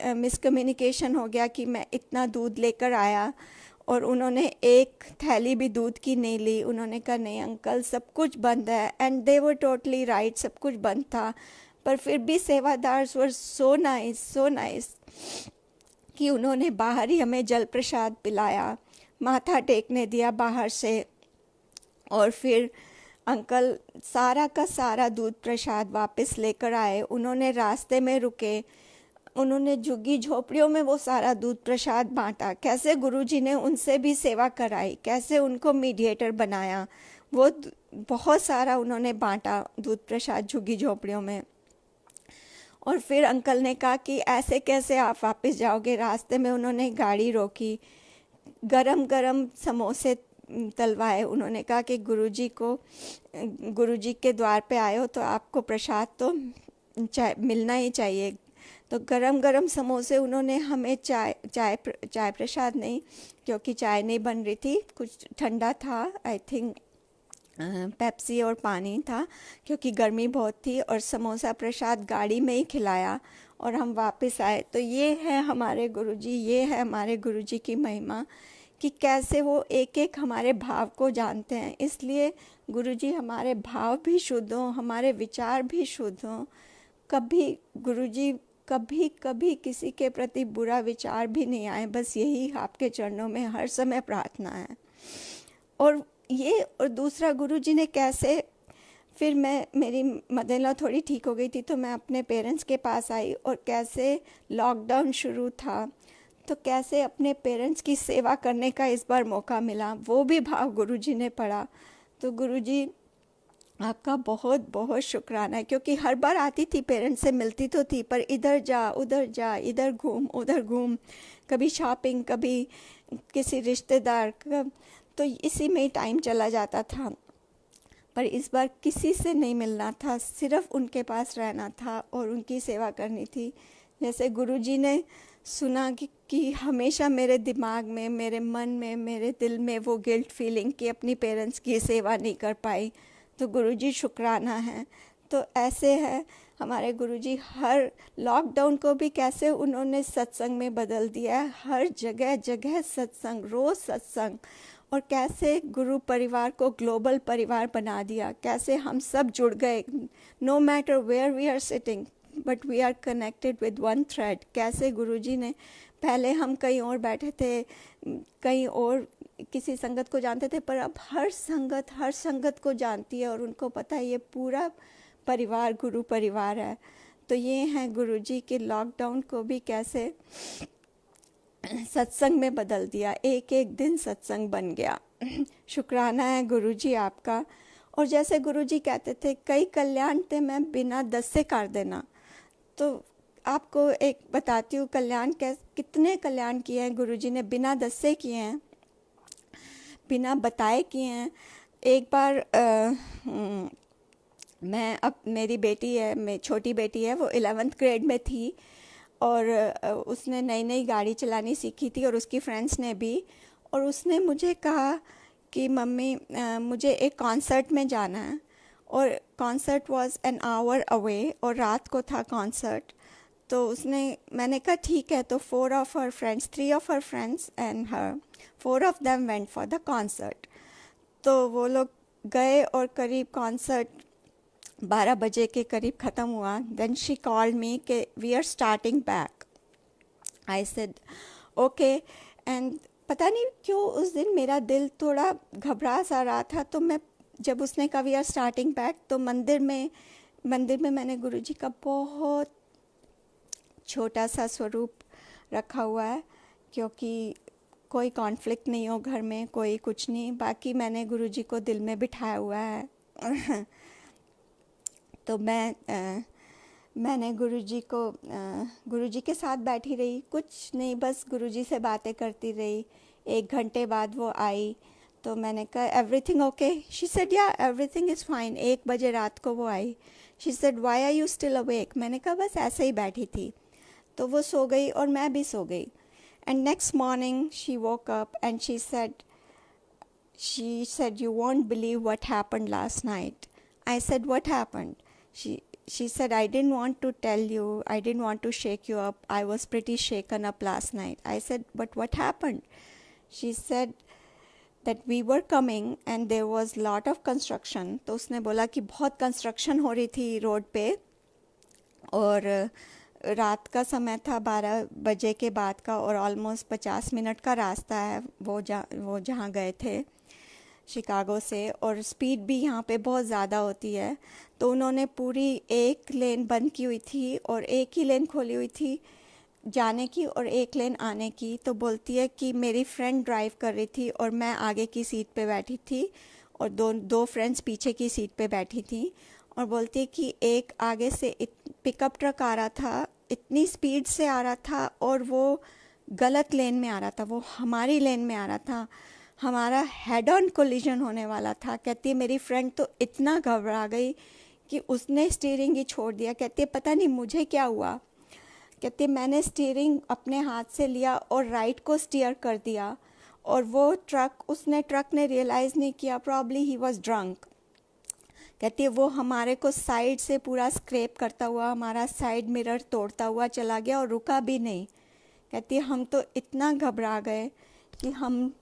मिसकम्युनिकेशन हो गया कि मैं इतना दूध लेकर आया और उन्होंने एक थैली भी दूध की नहीं ली। उन्होंने कहा नहीं अंकल सब कुछ बंद है, and they were totally right, सब कुछ बंद था। पर फिर भी सेवादार वर सो नाइस कि उन्होंने बाहर ही हमें जल प्रसाद पिलाया, माथा टेकने दिया बाहर से। और फिर अंकल सारा का सारा दूध प्रसाद वापस लेकर आए। उन्होंने रास्ते में रुके, उन्होंने झुग्गी झोपड़ियों में वो सारा दूध प्रसाद बांटा। कैसे गुरुजी ने उनसे भी सेवा कराई, कैसे उनको मीडिएटर बनाया, वो बहुत सारा उन्होंने बांटा दूध प्रसाद झुग्गी झोपड़ियों में। और फिर अंकल ने कहा कि ऐसे कैसे आप वापस जाओगे। रास्ते में उन्होंने गाड़ी रोकी, गरम गरम समोसे तलवाए। उन्होंने कहा कि गुरुजी के द्वार पे आए हो तो आपको प्रसाद तो मिलना ही चाहिए। तो गरम गरम समोसे उन्होंने हमें चाय प्रसाद नहीं, क्योंकि चाय नहीं बन रही थी, कुछ ठंडा था, आई थिंक पेप्सी और पानी था, क्योंकि गर्मी बहुत थी। और समोसा प्रसाद गाड़ी में ही खिलाया और हम वापस आए। तो ये है हमारे गुरुजी, ये है हमारे गुरुजी की महिमा कि कैसे वो एक एक हमारे भाव को जानते हैं। इसलिए गुरुजी हमारे भाव भी शुद्ध हों, हमारे विचार भी शुद्ध हों। कभी गुरुजी कभी किसी के प्रति बुरा विचार भी नहीं आए, बस यही आपके चरणों में हर समय प्रार्थना है। और दूसरा गुरुजी ने कैसे, फिर मेरी मदर-इन-लॉ थोड़ी ठीक हो गई थी तो मैं अपने पेरेंट्स के पास आई, और कैसे लॉकडाउन शुरू था तो कैसे अपने पेरेंट्स की सेवा करने का इस बार मौका मिला, वो भी भाव गुरुजी ने पढ़ा। तो गुरुजी आपका बहुत बहुत शुक्राना है, क्योंकि हर बार आती थी पेरेंट्स से मिलती तो थी, पर इधर जा उधर जा, इधर घूम उधर घूम, कभी शॉपिंग, कभी किसी रिश्तेदार का, तो इसी में ही टाइम चला जाता था। पर इस बार किसी से नहीं मिलना था, सिर्फ उनके पास रहना था और उनकी सेवा करनी थी। जैसे गुरुजी ने सुना कि हमेशा मेरे दिमाग में, मेरे मन में, मेरे दिल में वो गिल्ट फीलिंग कि अपनी पेरेंट्स की सेवा नहीं कर पाई, तो गुरुजी शुक्राना है। तो ऐसे है हमारे गुरुजी, हर लॉकडाउन को भी कैसे उन्होंने सत्संग में बदल दिया है, हर जगह जगह सत्संग, रोज़ सत्संग, और कैसे गुरु परिवार को ग्लोबल परिवार बना दिया, कैसे हम सब जुड़ गए, no matter where we are sitting but we are connected with one thread. कैसे गुरुजी ने, पहले हम कहीं और बैठे थे, कहीं और किसी संगत को जानते थे, पर अब हर संगत को जानती है और उनको पता है ये पूरा परिवार गुरु परिवार है। तो ये हैं गुरुजी के लॉकडाउन को भी कैसे सत्संग में बदल दिया, एक एक दिन सत्संग बन गया। शुक्राना है गुरुजी आपका। और जैसे गुरुजी कहते थे, कई कल्याण थे मैं बिना दस से कर देना, तो आपको एक बताती हूँ कल्याण कितने कल्याण किए हैं गुरुजी ने, बिना दस से किए हैं, बिना बताए किए हैं। एक बार मैं, अब मेरी बेटी है, मेरी छोटी बेटी है, वो 11th ग्रेड में थी और उसने नई नई गाड़ी चलानी सीखी थी और उसकी फ्रेंड्स ने भी, और उसने मुझे कहा कि मम्मी मुझे एक कॉन्सर्ट में जाना है, और concert was an hour away और रात को था कॉन्सर्ट। तो मैंने कहा ठीक है, तो 3 of her friends and her, 4 of them went for the concert। तो वो लोग गए और करीब कॉन्सर्ट 12 बजे के करीब ख़त्म हुआ। देन शी कॉल्ड मी कि we are starting back. I said okay, and पता नहीं क्यों उस दिन मेरा दिल थोड़ा घबरा सा रहा था, तो मैं जब उसने कहा वी आर स्टार्टिंग बैक, तो मंदिर में मैंने गुरुजी का बहुत छोटा सा स्वरूप रखा हुआ है, क्योंकि कोई कॉन्फ्लिक्ट नहीं हो घर में, कोई कुछ नहीं, बाकी मैंने गुरुजी को दिल में बिठाया हुआ है। तो मैंने गुरुजी के साथ बैठी रही, कुछ नहीं, बस गुरुजी से बातें करती रही। 1 घंटे बाद वो आई, तो मैंने कहा everything okay? She said yeah everything is fine. 1 बजे रात को वो आई। She said why are you still awake? मैंने कहा बस ऐसे ही बैठी थी। तो वो सो गई और मैं भी सो गई। And next morning she woke up and she said you won't believe what happened last night. I said what happened? She said I didn't want to tell you, I didn't want to shake you up, I was pretty shaken up last night. I said but what happened? She said that we were coming and there was lot of construction. तो उसने बोला कि बहुत construction हो रही थी road पे और रात का समय था, 12 बजे के बाद का, और ऑलमोस्ट 50 मिनट का रास्ता है वो जहाँ गए थे शिकागो से, और स्पीड भी यहाँ पे बहुत ज़्यादा होती है। तो उन्होंने पूरी एक लेन बंद की हुई थी और एक ही लेन खोली हुई थी जाने की और एक लेन आने की। तो बोलती है कि मेरी फ्रेंड ड्राइव कर रही थी और मैं आगे की सीट पे बैठी थी और दो फ्रेंड्स पीछे की सीट पे बैठी थी। और बोलती है कि एक आगे से पिकअप ट्रक आ रहा था, इतनी स्पीड से आ रहा था और वो गलत लेन में आ रहा था, वो हमारी लेन में आ रहा था, हमारा हेड ऑन कोलिजन होने वाला था। कहती है मेरी फ्रेंड तो इतना घबरा गई कि उसने स्टीयरिंग ही छोड़ दिया। कहती है पता नहीं मुझे क्या हुआ। कहती है मैंने स्टीयरिंग अपने हाथ से लिया और राइट को स्टीयर कर दिया और वो ट्रक ने रियलाइज़ नहीं किया, प्रॉब्ली ही वॉज ड्रंक। कहती है वो हमारे को साइड से पूरा स्क्रैप करता हुआ हमारा साइड मिरर तोड़ता हुआ चला गया और रुका भी नहीं। कहती है हम तो इतना घबरा गए कि हम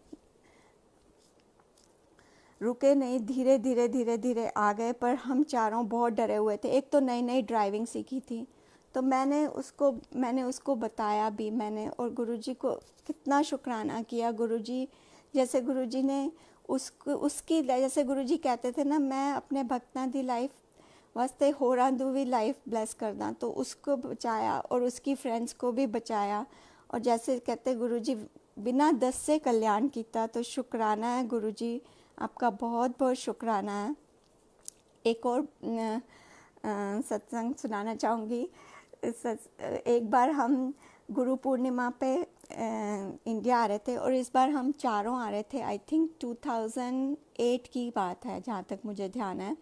रुके नहीं, धीरे धीरे आ गए, पर हम चारों बहुत डरे हुए थे। एक तो नई नई ड्राइविंग सीखी थी। तो मैंने उसको बताया भी मैंने, और गुरुजी को कितना शुक्राना किया। गुरुजी जैसे गुरुजी ने उसकी जैसे गुरुजी कहते थे ना, मैं अपने भक्तां दी लाइफ वास्ते होरां दी भी लाइफ ब्लेस करदा, तो उसको बचाया और उसकी फ्रेंड्स को भी बचाया। और जैसे कहते गुरुजी बिना दस से कल्याण किया। तो शुक्राना है गुरुजी, आपका बहुत बहुत शुक्राना है। एक और सत्संग सुनाना चाहूँगी। एक बार हम गुरु पूर्णिमा पे इंडिया आ रहे थे और इस बार हम चारों आ रहे थे। आई थिंक 2008 की बात है जहाँ तक मुझे ध्यान है।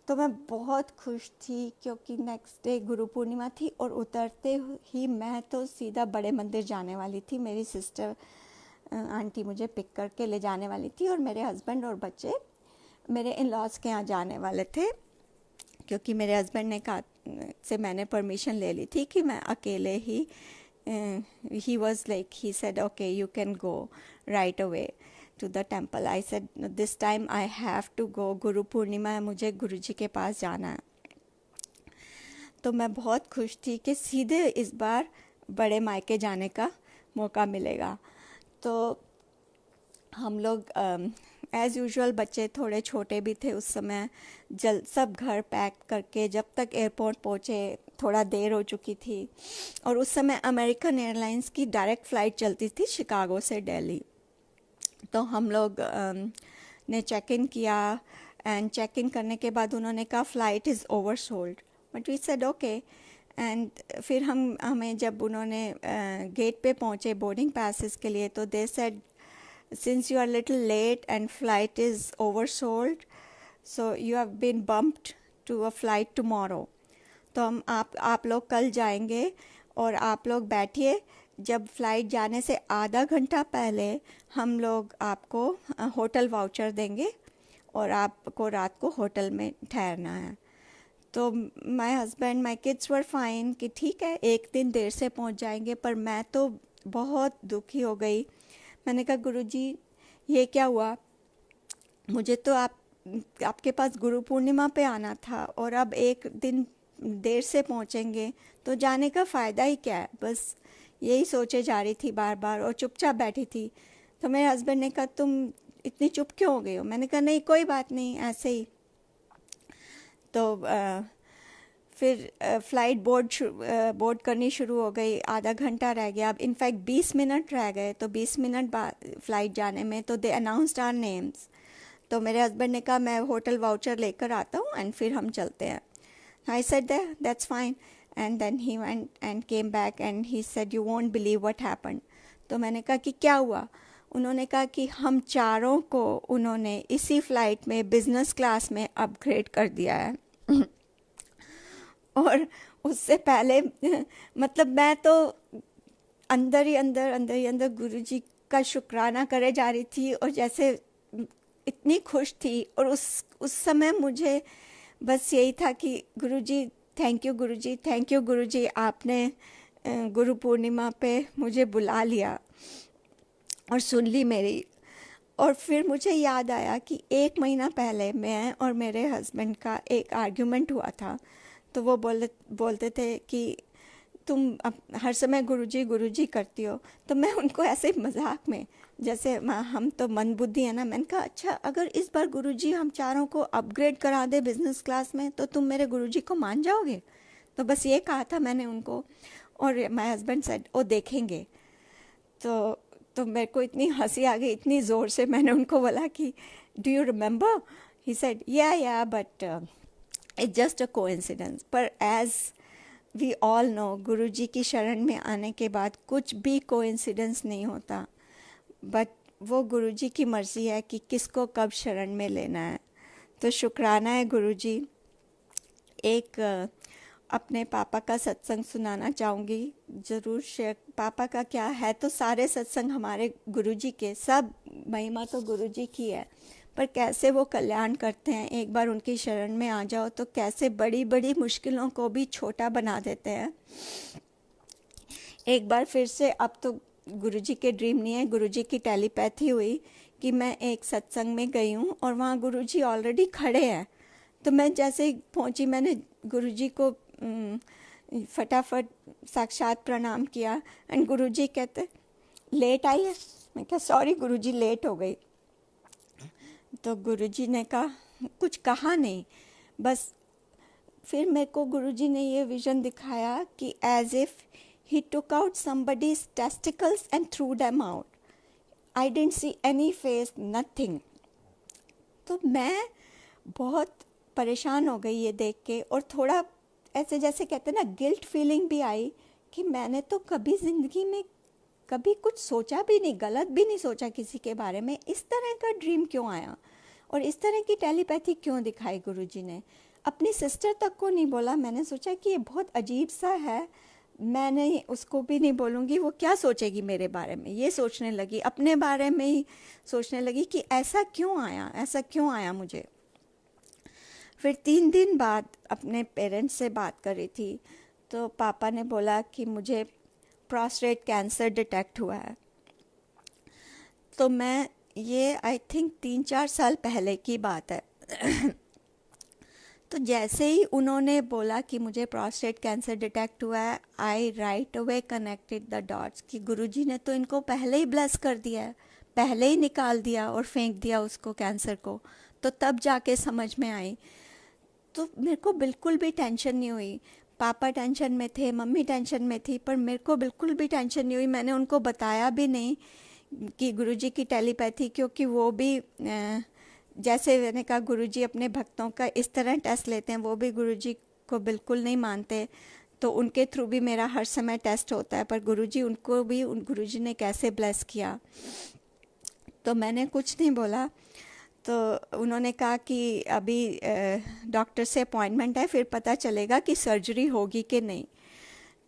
तो मैं बहुत खुश थी क्योंकि नेक्स्ट डे गुरु पूर्णिमा थी और उतरते ही मैं तो सीधा बड़े मंदिर जाने वाली थी। मेरी सिस्टर आंटी मुझे पिक करके ले जाने वाली थी और मेरे हस्बैंड और बच्चे मेरे इन लॉज के यहाँ जाने वाले थे, क्योंकि मेरे हस्बैंड ने कहा से मैंने परमिशन ले ली थी कि मैं अकेले ही he was like, he said okay you can go right away to the temple. I said this time I have to go, Guru Purnima है, मुझे गुरुजी के पास जाना है। तो मैं बहुत खुश थी कि सीधे इस बार बड़े मायके जाने का मौका मिलेगा। तो हम लोग एज़ यूजुअल, बच्चे थोड़े छोटे भी थे उस समय, सब घर पैक करके जब तक एयरपोर्ट पहुँचे थोड़ा देर हो चुकी थी। और उस समय अमेरिकन एयरलाइंस की डायरेक्ट फ़्लाइट चलती थी शिकागो से दिल्ली। तो हम लोग ने चेक इन किया एंड चेक इन करने के बाद उन्होंने कहा flight is oversold, but we said okay. And फिर हमें जब उन्होंने गेट पे पहुँचे बोर्डिंग पासेस के लिए, तो they said since you are little late and flight is oversold, so you have been bumped to a flight tomorrow. तो हम आप लोग कल जाएंगे और आप लोग बैठिए, जब फ़्लाइट जाने से आधा घंटा पहले हम लोग आपको होटल वाउचर देंगे और आपको रात को होटल में ठहरना है। तो my husband my kids were fine कि ठीक है एक दिन देर से पहुंच जाएंगे, पर मैं तो बहुत दुखी हो गई। मैंने कहा गुरुजी ये क्या हुआ, मुझे तो आपके पास गुरु पूर्णिमा पे आना था और अब एक दिन देर से पहुंचेंगे तो जाने का फ़ायदा ही क्या है। बस यही सोचे जा रही थी बार बार और चुपचाप बैठी थी। तो मेरे हस्बैंड ने कहा तुम इतनी चुप क्यों हो गई हो? मैंने कहा नहीं कोई बात नहीं, ऐसे ही। तो फिर फ़्लाइट बोर्ड करनी शुरू हो गई। आधा घंटा रह गया, अब इनफैक्ट 20 मिनट रह गए। तो 20 मिनट बाद फ़्लाइट जाने में तो दे अनाउंस्ड आवर नेम्स। तो मेरे हस्बैंड ने कहा मैं होटल वाउचर लेकर आता हूँ एंड फिर हम चलते हैं। I said that's fine and then he went and came back and he said you won't believe what happened. तो मैंने कहा कि क्या हुआ? उन्होंने कहा कि हम चारों को उन्होंने इसी फ्लाइट में बिजनेस क्लास में अपग्रेड कर दिया है। और उससे पहले मतलब मैं तो अंदर ही अंदर गुरुजी का शुक्राना करे जा रही थी, और जैसे इतनी खुश थी। और उस समय मुझे बस यही था कि Guruji thank you, Guruji thank you, Guruji आपने गुरु पूर्णिमा पे मुझे बुला लिया और सुन ली मेरी। और फिर मुझे याद आया कि 1 महीना पहले मैं और मेरे हस्बैंड का एक आर्ग्यूमेंट हुआ था। तो वो बोलते थे कि तुम हर समय गुरुजी गुरुजी करती हो। तो मैं उनको ऐसे मजाक में, जैसे हम तो मंदबुद्धि है ना, मैंने कहा अच्छा अगर इस बार गुरुजी हम चारों को अपग्रेड करा दे बिजनेस क्लास में तो तुम मेरे गुरुजी को मान जाओगे। तो बस ये कहा था मैंने उनको। और माय हस्बैंड सेड ओ देखेंगे। तो मेरे को इतनी हंसी आ गई, इतनी ज़ोर से मैंने उनको बोला कि do you remember. He said yeah but it's just a coincidence. पर as we all know, Guruji की शरण में आने के बाद कुछ भी कोइंसिडेंस नहीं होता, बट वो गुरुजी की मर्ज़ी है कि किसको कब शरण में लेना है। तो शुक्राना है गुरुजी। एक अपने पापा का सत्संग सुनाना चाहूँगी, ज़रूर शेयर। पापा का क्या है, तो सारे सत्संग हमारे गुरुजी के, सब महिमा तो गुरुजी की है, पर कैसे वो कल्याण करते हैं। एक बार उनकी शरण में आ जाओ तो कैसे बड़ी बड़ी मुश्किलों को भी छोटा बना देते हैं। एक बार फिर से, अब तो गुरुजी के ड्रीम नहीं है, गुरुजी की टेलीपैथी हुई कि मैं एक सत्संग में गई हूँ और वहाँ गुरुजी ऑलरेडी खड़े हैं। तो मैं जैसे ही पहुँची, मैंने गुरुजी को फटाफट साक्षात प्रणाम किया। एंड गुरुजी कहते लेट आई है। मैं कहा सॉरी गुरुजी, लेट हो गई। तो गुरुजी ने कहा, कुछ कहा नहीं, बस फिर मेरे को गुरुजी ने ये विजन दिखाया कि as if he took out somebody's testicles and threw them out. I didn't see any face, nothing. तो मैं बहुत परेशान हो गई ये देख के, और थोड़ा ऐसे जैसे कहते हैं ना, गिल्ट फीलिंग भी आई कि मैंने तो कभी ज़िंदगी में कभी कुछ सोचा भी नहीं, गलत भी नहीं सोचा किसी के बारे में। इस तरह का ड्रीम क्यों आया और इस तरह की टेलीपैथी क्यों दिखाई गुरुजी ने। अपनी सिस्टर तक को नहीं बोला। मैंने सोचा कि ये बहुत अजीब सा है, मैंने उसको भी नहीं बोलूँगी, वो क्या सोचेगी मेरे बारे में। ये सोचने लगी, अपने बारे में ही सोचने लगी कि ऐसा क्यों आया मुझे। फिर 3 दिन बाद अपने पेरेंट्स से बात करी थी, तो पापा ने बोला कि मुझे प्रोस्टेट कैंसर डिटेक्ट हुआ है। तो मैं, ये आई थिंक 3-4 साल पहले की बात है। तो जैसे ही उन्होंने बोला कि मुझे प्रोस्टेट कैंसर डिटेक्ट हुआ है, I right away connected the dots कि गुरुजी ने तो इनको पहले ही ब्लेस कर दिया है, पहले ही निकाल दिया और फेंक दिया उसको, कैंसर को। तो तब जाके समझ में आई। तो मेरे को बिल्कुल भी टेंशन नहीं हुई। पापा टेंशन में थे, मम्मी टेंशन में थी, पर मेरे को बिल्कुल भी टेंशन नहीं हुई। मैंने उनको बताया भी नहीं कि गुरुजी की टेलीपैथी, क्योंकि वो भी जैसे मैंने कहा गुरुजी अपने भक्तों का इस तरह टेस्ट लेते हैं, वो भी गुरुजी को बिल्कुल नहीं मानते। तो उनके थ्रू भी मेरा हर समय टेस्ट होता है, पर गुरुजी, उनको भी गुरुजी ने कैसे ब्लेस किया। तो मैंने कुछ नहीं बोला। तो उन्होंने कहा कि अभी डॉक्टर से अपॉइंटमेंट है, फिर पता चलेगा कि सर्जरी होगी कि नहीं।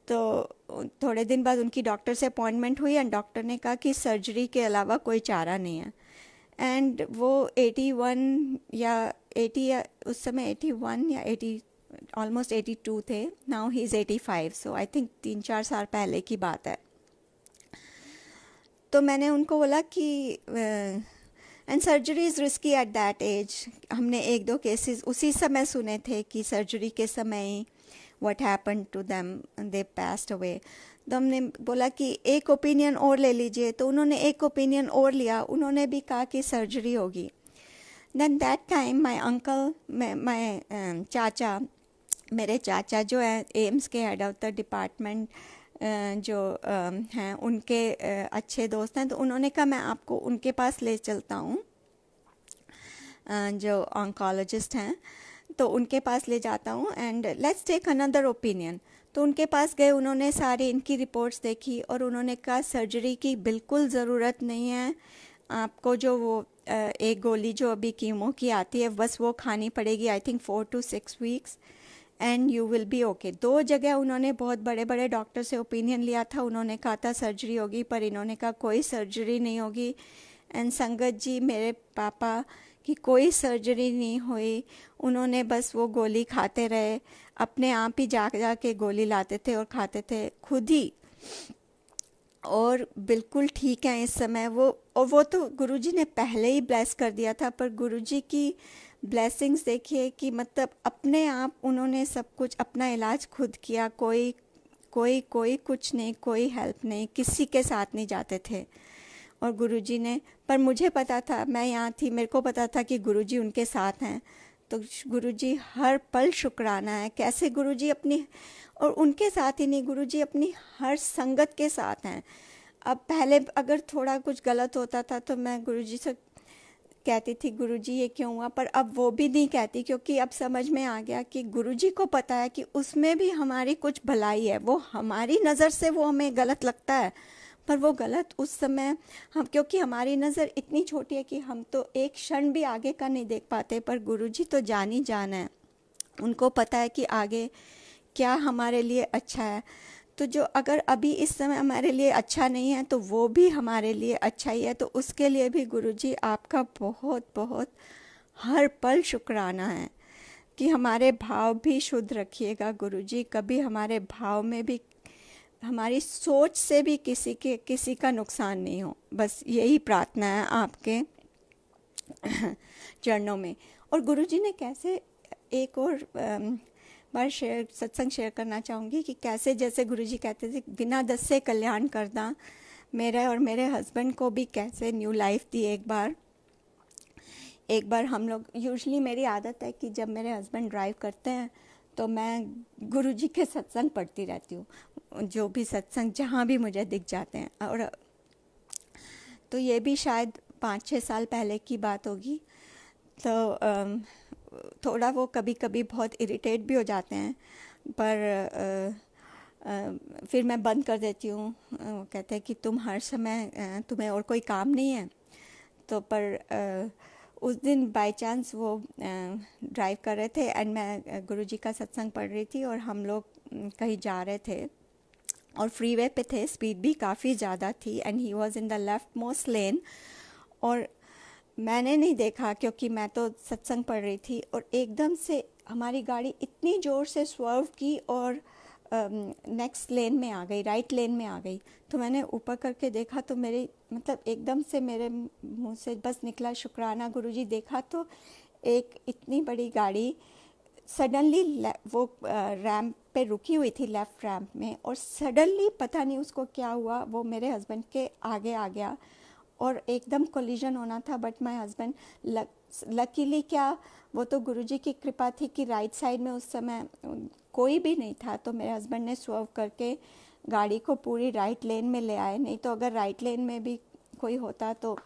तो थोड़े दिन बाद उनकी डॉक्टर से अपॉइंटमेंट हुई एंड डॉक्टर ने कहा कि सर्जरी के अलावा कोई चारा नहीं है। एंड वो 81 या 80, उस समय 81 या 80, ऑलमोस्ट 82 थे। Now he is 85, so I think 3-4 साल पहले की बात है। तो मैंने उनको बोला कि and surgery is risky at that age. हमने 1-2 केसेस उसी समय सुने थे कि सर्जरी के समय ही what happen to them, they passed away. तो हमने बोला कि एक ओपिनियन और ले लीजिए। तो उन्होंने एक ओपिनियन और लिया, उन्होंने भी कहा कि सर्जरी होगी। Then that time my uncle, my chacha, मेरे चाचा जो है एम्स के हेड ऑफ द डिपार्टमेंट जो हैं, उनके अच्छे दोस्त हैं। तो उन्होंने कहा मैं आपको उनके पास ले चलता हूँ, जो ऑन्कोलॉजिस्ट हैं। तो उनके पास ले जाता हूँ and let's take another opinion. तो उनके पास गए, उन्होंने सारी इनकी रिपोर्ट्स देखी और उन्होंने कहा सर्जरी की बिल्कुल ज़रूरत नहीं है, आपको जो वो एक गोली जो अभी कीमो की आती है बस वो खानी पड़ेगी, I think 4 to 6 weeks and you will be okay. 2 जगह उन्होंने बहुत बड़े बड़े डॉक्टर से ओपिनियन लिया था, उन्होंने कहा था सर्जरी होगी, पर इन्होंने कहा कोई सर्जरी नहीं होगी। एंड संगत जी, मेरे पापा की कोई सर्जरी नहीं हुई, उन्होंने बस वो गोली खाते रहे, अपने आप ही जा के गोली लाते थे और खाते थे खुद ही, और बिल्कुल ठीक है इस समय वो। और वो तो गुरुजी ने पहले ही ब्लेस कर दिया था, पर गुरुजी की ब्लेसिंग्स देखिए कि मतलब अपने आप उन्होंने सब कुछ, अपना इलाज खुद किया, कोई कोई कोई कुछ नहीं, कोई हेल्प नहीं, किसी के साथ नहीं जाते थे। और गुरुजी ने, पर मुझे पता था, मैं यहाँ थी, मेरे को पता था कि गुरुजी उनके साथ हैं। तो गुरुजी हर पल शुक्राना है, कैसे गुरुजी अपनी, और उनके साथ ही नहीं, गुरुजी अपनी हर संगत के साथ हैं। अब पहले अगर थोड़ा कुछ गलत होता था तो मैं गुरुजी से कहती थी गुरुजी ये क्यों हुआ, पर अब वो भी नहीं कहती, क्योंकि अब समझ में आ गया कि गुरुजी को पता है कि उसमें भी हमारी कुछ भलाई है। वो हमारी नज़र से वो हमें गलत लगता है, पर वो गलत उस समय हम, क्योंकि हमारी नज़र इतनी छोटी है कि हम तो एक क्षण भी आगे का नहीं देख पाते, पर गुरुजी तो जान ही जान है, उनको पता है कि आगे क्या हमारे लिए अच्छा है। तो जो अगर अभी इस समय हमारे लिए अच्छा नहीं है तो वो भी हमारे लिए अच्छा ही है। तो उसके लिए भी गुरुजी आपका बहुत बहुत हर पल शुक्राना है कि हमारे भाव भी शुद्ध रखिएगा गुरुजी, कभी हमारे भाव में भी, हमारी सोच से भी किसी का नुकसान नहीं हो, बस यही प्रार्थना है आपके चरणों में। और गुरुजी ने कैसे, एक और बार सत्संग शेयर करना चाहूँगी कि कैसे, जैसे गुरुजी कहते थे बिना दस से कल्याण करना, मेरे और मेरे हस्बैंड को भी कैसे न्यू लाइफ दी। एक बार हम लोग, यूजुअली मेरी आदत है कि जब मेरे हस्बैंड ड्राइव करते हैं तो मैं गुरुजी के सत्संग पढ़ती रहती हूँ, जो भी सत्संग जहाँ भी मुझे दिख जाते हैं। और तो ये भी शायद 5-6 साल पहले की बात होगी। तो थोड़ा वो कभी कभी बहुत इरिटेट भी हो जाते हैं, पर फिर मैं बंद कर देती हूँ। वो कहते हैं कि तुम हर समय, तुम्हें और कोई काम नहीं है। तो पर उस दिन बाय चांस वो ड्राइव कर रहे थे एंड मैं गुरुजी का सत्संग पढ़ रही थी, और हम लोग कहीं जा रहे थे और फ्रीवे पे थे, स्पीड भी काफ़ी ज़्यादा थी and he was in the left most lane. और मैंने नहीं देखा क्योंकि मैं तो सत्संग पढ़ रही थी, और एकदम से हमारी गाड़ी इतनी ज़ोर से स्वर्व की और नेक्स्ट लेन में आ गई, राइट लेन में आ गई। तो मैंने ऊपर करके देखा तो मेरे, मतलब एकदम से मेरे मुंह से बस निकला शुक्राना गुरुजी। देखा तो एक इतनी बड़ी गाड़ी सडनली वो रैम्प पे रुकी हुई थी, लेफ़्ट रैम्प में, और सडनली पता नहीं उसको क्या हुआ, वो मेरे हस्बैंड के आगे आ गया और एकदम कोलिजन होना था। बट माय हस्बैंड लकीली, क्या वो तो गुरुजी की कृपा थी कि राइट साइड में उस समय कोई भी नहीं था, तो मेरे हस्बैंड ने स्वर्व करके गाड़ी को पूरी राइट लेन में ले आए। नहीं तो अगर राइट लेन में भी कोई होता तो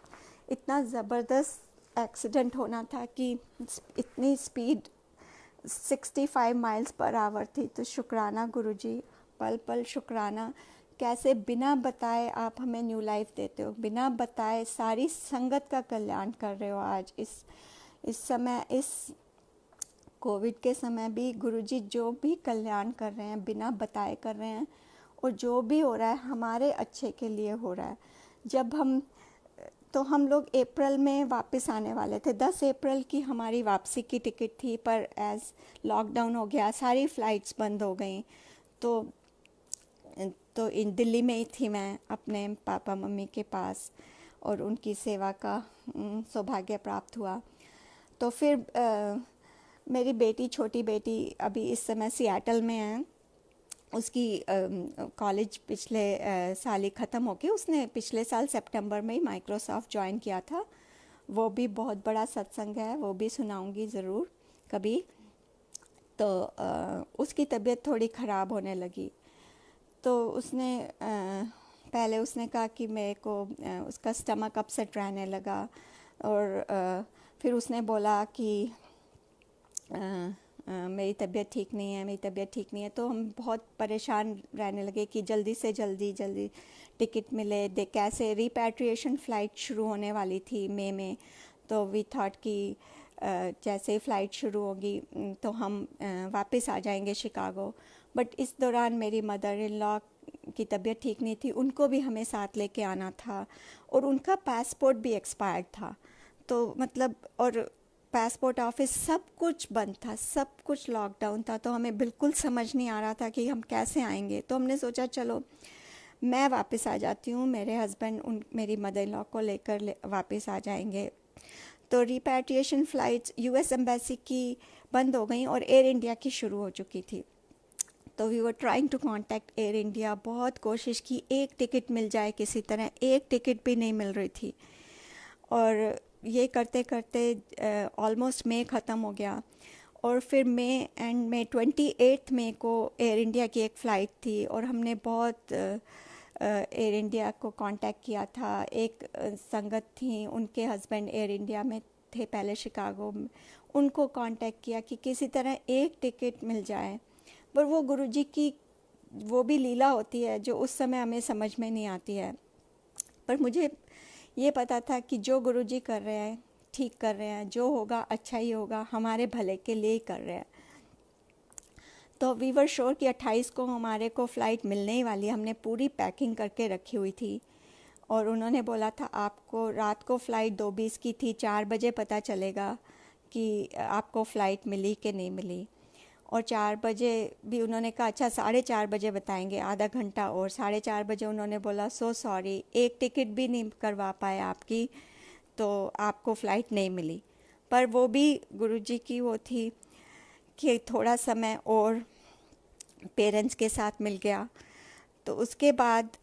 इतना ज़बरदस्त एक्सीडेंट होना था कि इतनी स्पीड 65 माइल्स पर आवर थी। तो शुक्राना गुरुजी, पल पल शुक्राना, कैसे बिना बताए आप हमें न्यू लाइफ देते हो, बिना बताए सारी संगत का कल्याण कर रहे हो। आज इस समय, इस कोविड के समय भी गुरुजी जो भी कल्याण कर रहे हैं बिना बताए कर रहे हैं, और जो भी हो रहा है हमारे अच्छे के लिए हो रहा है। जब हम लोग अप्रैल में वापस आने वाले थे, 10 अप्रैल की हमारी वापसी की टिकट थी, पर एज लॉकडाउन हो गया, सारी फ़्लाइट्स बंद हो गई। तो इन दिल्ली में ही थी मैं अपने पापा मम्मी के पास, और उनकी सेवा का सौभाग्य प्राप्त हुआ। तो फिर मेरी बेटी, छोटी बेटी अभी इस समय सियाटल में है, उसकी कॉलेज पिछले साल ही ख़त्म हो गई। उसने पिछले साल सितंबर में ही माइक्रोसॉफ्ट ज्वाइन किया था। वो भी बहुत बड़ा सत्संग है, वो भी सुनाऊंगी ज़रूर कभी। तो उसकी तबीयत थोड़ी ख़राब होने लगी, तो उसने पहले उसने कहा कि मेरे को उसका स्टमक अपसेट रहने लगा, और फिर उसने बोला कि मेरी तबीयत ठीक नहीं है, मेरी तबीयत ठीक नहीं है। तो हम बहुत परेशान रहने लगे कि जल्दी से जल्दी टिकट मिले। दे कैसे रिपैट्रिएशन फ़्लाइट शुरू होने वाली थी मई में। तो वी थॉट कि जैसे ही फ़्लाइट शुरू होगी तो हम वापस आ जाएंगे शिकागो। बट इस दौरान मेरी मदर इन लॉ की तबीयत ठीक नहीं थी, उनको भी हमें साथ लेके आना था और उनका पासपोर्ट भी एक्सपायर्ड था। तो मतलब और पासपोर्ट ऑफिस सब कुछ बंद था, सब कुछ लॉकडाउन था। तो हमें बिल्कुल समझ नहीं आ रहा था कि हम कैसे आएंगे। तो हमने सोचा चलो मैं वापस आ जाती हूँ, मेरे हस्बैंड उन मेरी मदर इन लॉ को लेकर वापस आ जाएंगे। तो रिपैट्रिएशन फ़्लाइट्स यूएस एम्बेसी की बंद हो गई और एयर इंडिया की शुरू हो चुकी थी। तो we were trying to contact Air India, बहुत कोशिश की एक टिकट मिल जाए किसी तरह, एक टिकट भी नहीं मिल रही थी। और ये करते करते ऑलमोस्ट मई ख़त्म हो गया। और फिर मई 28 मई को एयर इंडिया की एक फ़्लाइट थी और हमने बहुत एयर इंडिया को कांटेक्ट किया था। एक संगत थी, उनके हस्बैंड एयर इंडिया में थे पहले शिकागो में, उनको कांटेक्ट किया कि किसी तरह एक टिकट मिल जाए। पर वो गुरुजी की वो भी लीला होती है जो उस समय हमें समझ में नहीं आती है। पर मुझे ये पता था कि जो गुरुजी कर रहे हैं ठीक कर रहे हैं, जो होगा अच्छा ही होगा, हमारे भले के लिए ही कर रहे हैं। तो वी वर श्योर कि 28 को हमारे को फ़्लाइट मिलने ही वाली है। हमने पूरी पैकिंग करके रखी हुई थी और उन्होंने बोला था आपको रात को फ़्लाइट 2:20 की थी, 4 बजे पता चलेगा कि आपको फ़्लाइट मिली कि नहीं मिली। और 4 बजे भी उन्होंने कहा अच्छा 4:30 बजे बताएंगे, आधा घंटा। और 4:30 बजे उन्होंने बोला सो सॉरी, एक टिकट भी नहीं करवा पाए आपकी, तो आपको फ़्लाइट नहीं मिली। पर वो भी गुरुजी की वो थी कि थोड़ा समय और पेरेंट्स के साथ मिल गया। तो उसके बाद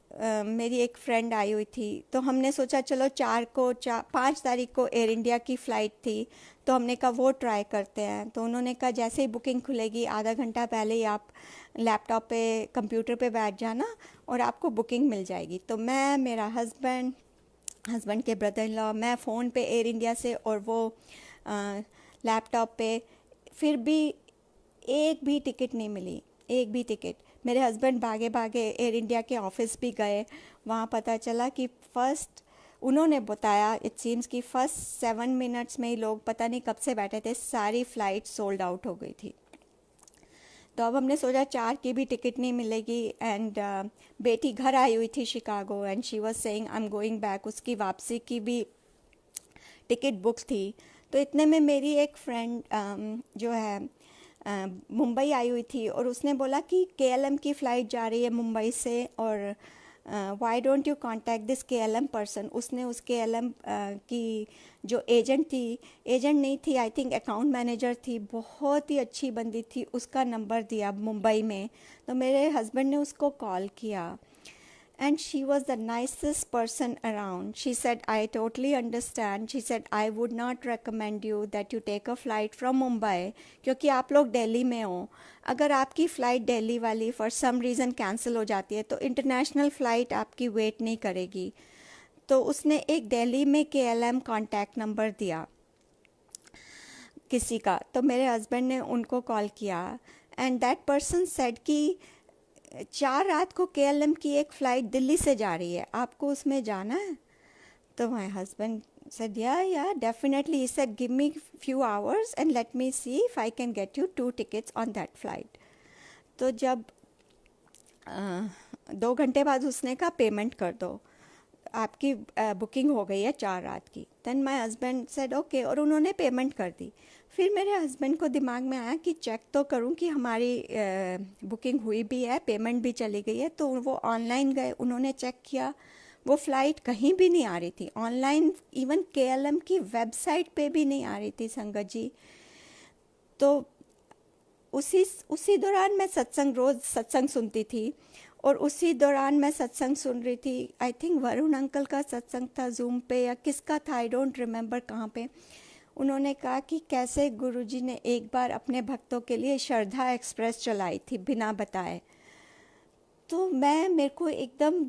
मेरी एक फ्रेंड आई हुई थी, तो हमने सोचा चलो 5 तारीख को एयर इंडिया की फ़्लाइट थी, तो हमने कहा वो ट्राई करते हैं। तो उन्होंने कहा जैसे ही बुकिंग खुलेगी आधा घंटा पहले ही आप लैपटॉप पे कंप्यूटर पे बैठ जाना और आपको बुकिंग मिल जाएगी। तो मैं, मेरा हस्बैंड के ब्रदर इन लॉ, मैं फ़ोन पे एयर इंडिया से और वो लैपटॉप पे, फिर भी एक भी टिकट नहीं मिली, एक भी टिकट। मेरे हस्बैंड भागे भागे एयर इंडिया के ऑफिस भी गए। वहाँ पता चला कि उन्होंने बताया इट सीम्स कि फर्स्ट 7 मिनट्स में ही लोग पता नहीं कब से बैठे थे, सारी फ़्लाइट सोल्ड आउट हो गई थी। तो अब हमने सोचा 4 की भी टिकट नहीं मिलेगी। एंड बेटी घर आई हुई थी Chicago and she was saying I am going back, उसकी वापसी की भी टिकट बुक थी। तो इतने में मेरी एक फ्रेंड जो है मुंबई आई हुई थी और उसने बोला कि केएलएम की फ़्लाइट जा रही है मुंबई से और why don't you contact this KLM person. उसने उस केएलएम की जो एजेंट थी, एजेंट नहीं थी, आई थिंक अकाउंट मैनेजर थी, बहुत ही अच्छी बंदी थी, उसका नंबर दिया मुंबई में। तो मेरे हस्बैंड ने उसको कॉल किया and she was the nicest person around. She said, I totally understand. She said, I would not recommend you that you take a flight from Mumbai क्योंकि आप लोग दिल्ली में हो। अगर आपकी फ़्लाइट दिल्ली वाली फॉर सम रीज़न कैंसिल हो जाती है तो इंटरनेशनल फ़्लाइट आपकी वेट नहीं करेगी। तो उसने एक दिल्ली में केएलएम कॉन्टैक्ट नंबर दिया किसी का। तो मेरे हस्बैंड ने उनको कॉल किया एंड दैट पर्सन सेड कि 4 रात को केएलएम की एक फ़्लाइट दिल्ली से जा रही है, आपको उसमें जाना है? तो my husband said yeah definitely. He said give me few hours and let me see if I can get you 2 tickets on that flight. तो जब 2 घंटे बाद उसने कहा पेमेंट कर दो, आपकी बुकिंग हो गई है 4 रात की। Then my husband said okay, और उन्होंने पेमेंट कर दी। फिर मेरे हस्बैंड को दिमाग में आया कि चेक तो करूं कि हमारी बुकिंग हुई भी है, पेमेंट भी चली गई है। तो वो ऑनलाइन गए, उन्होंने चेक किया, वो फ़्लाइट कहीं भी नहीं आ रही थी ऑनलाइन, इवन केएलएम की वेबसाइट पे भी नहीं आ रही थी संगत जी। तो उसी दौरान मैं रोज़ सत्संग सुनती थी और उसी दौरान मैं सत्संग सुन रही थी। आई थिंक वरुण अंकल का सत्संग था जूम पे या किसका था, आई डोंट रिमेम्बर कहाँ पे। उन्होंने कहा कि कैसे गुरुजी ने एक बार अपने भक्तों के लिए श्रद्धा एक्सप्रेस चलाई थी बिना बताए। तो मेरे को एकदम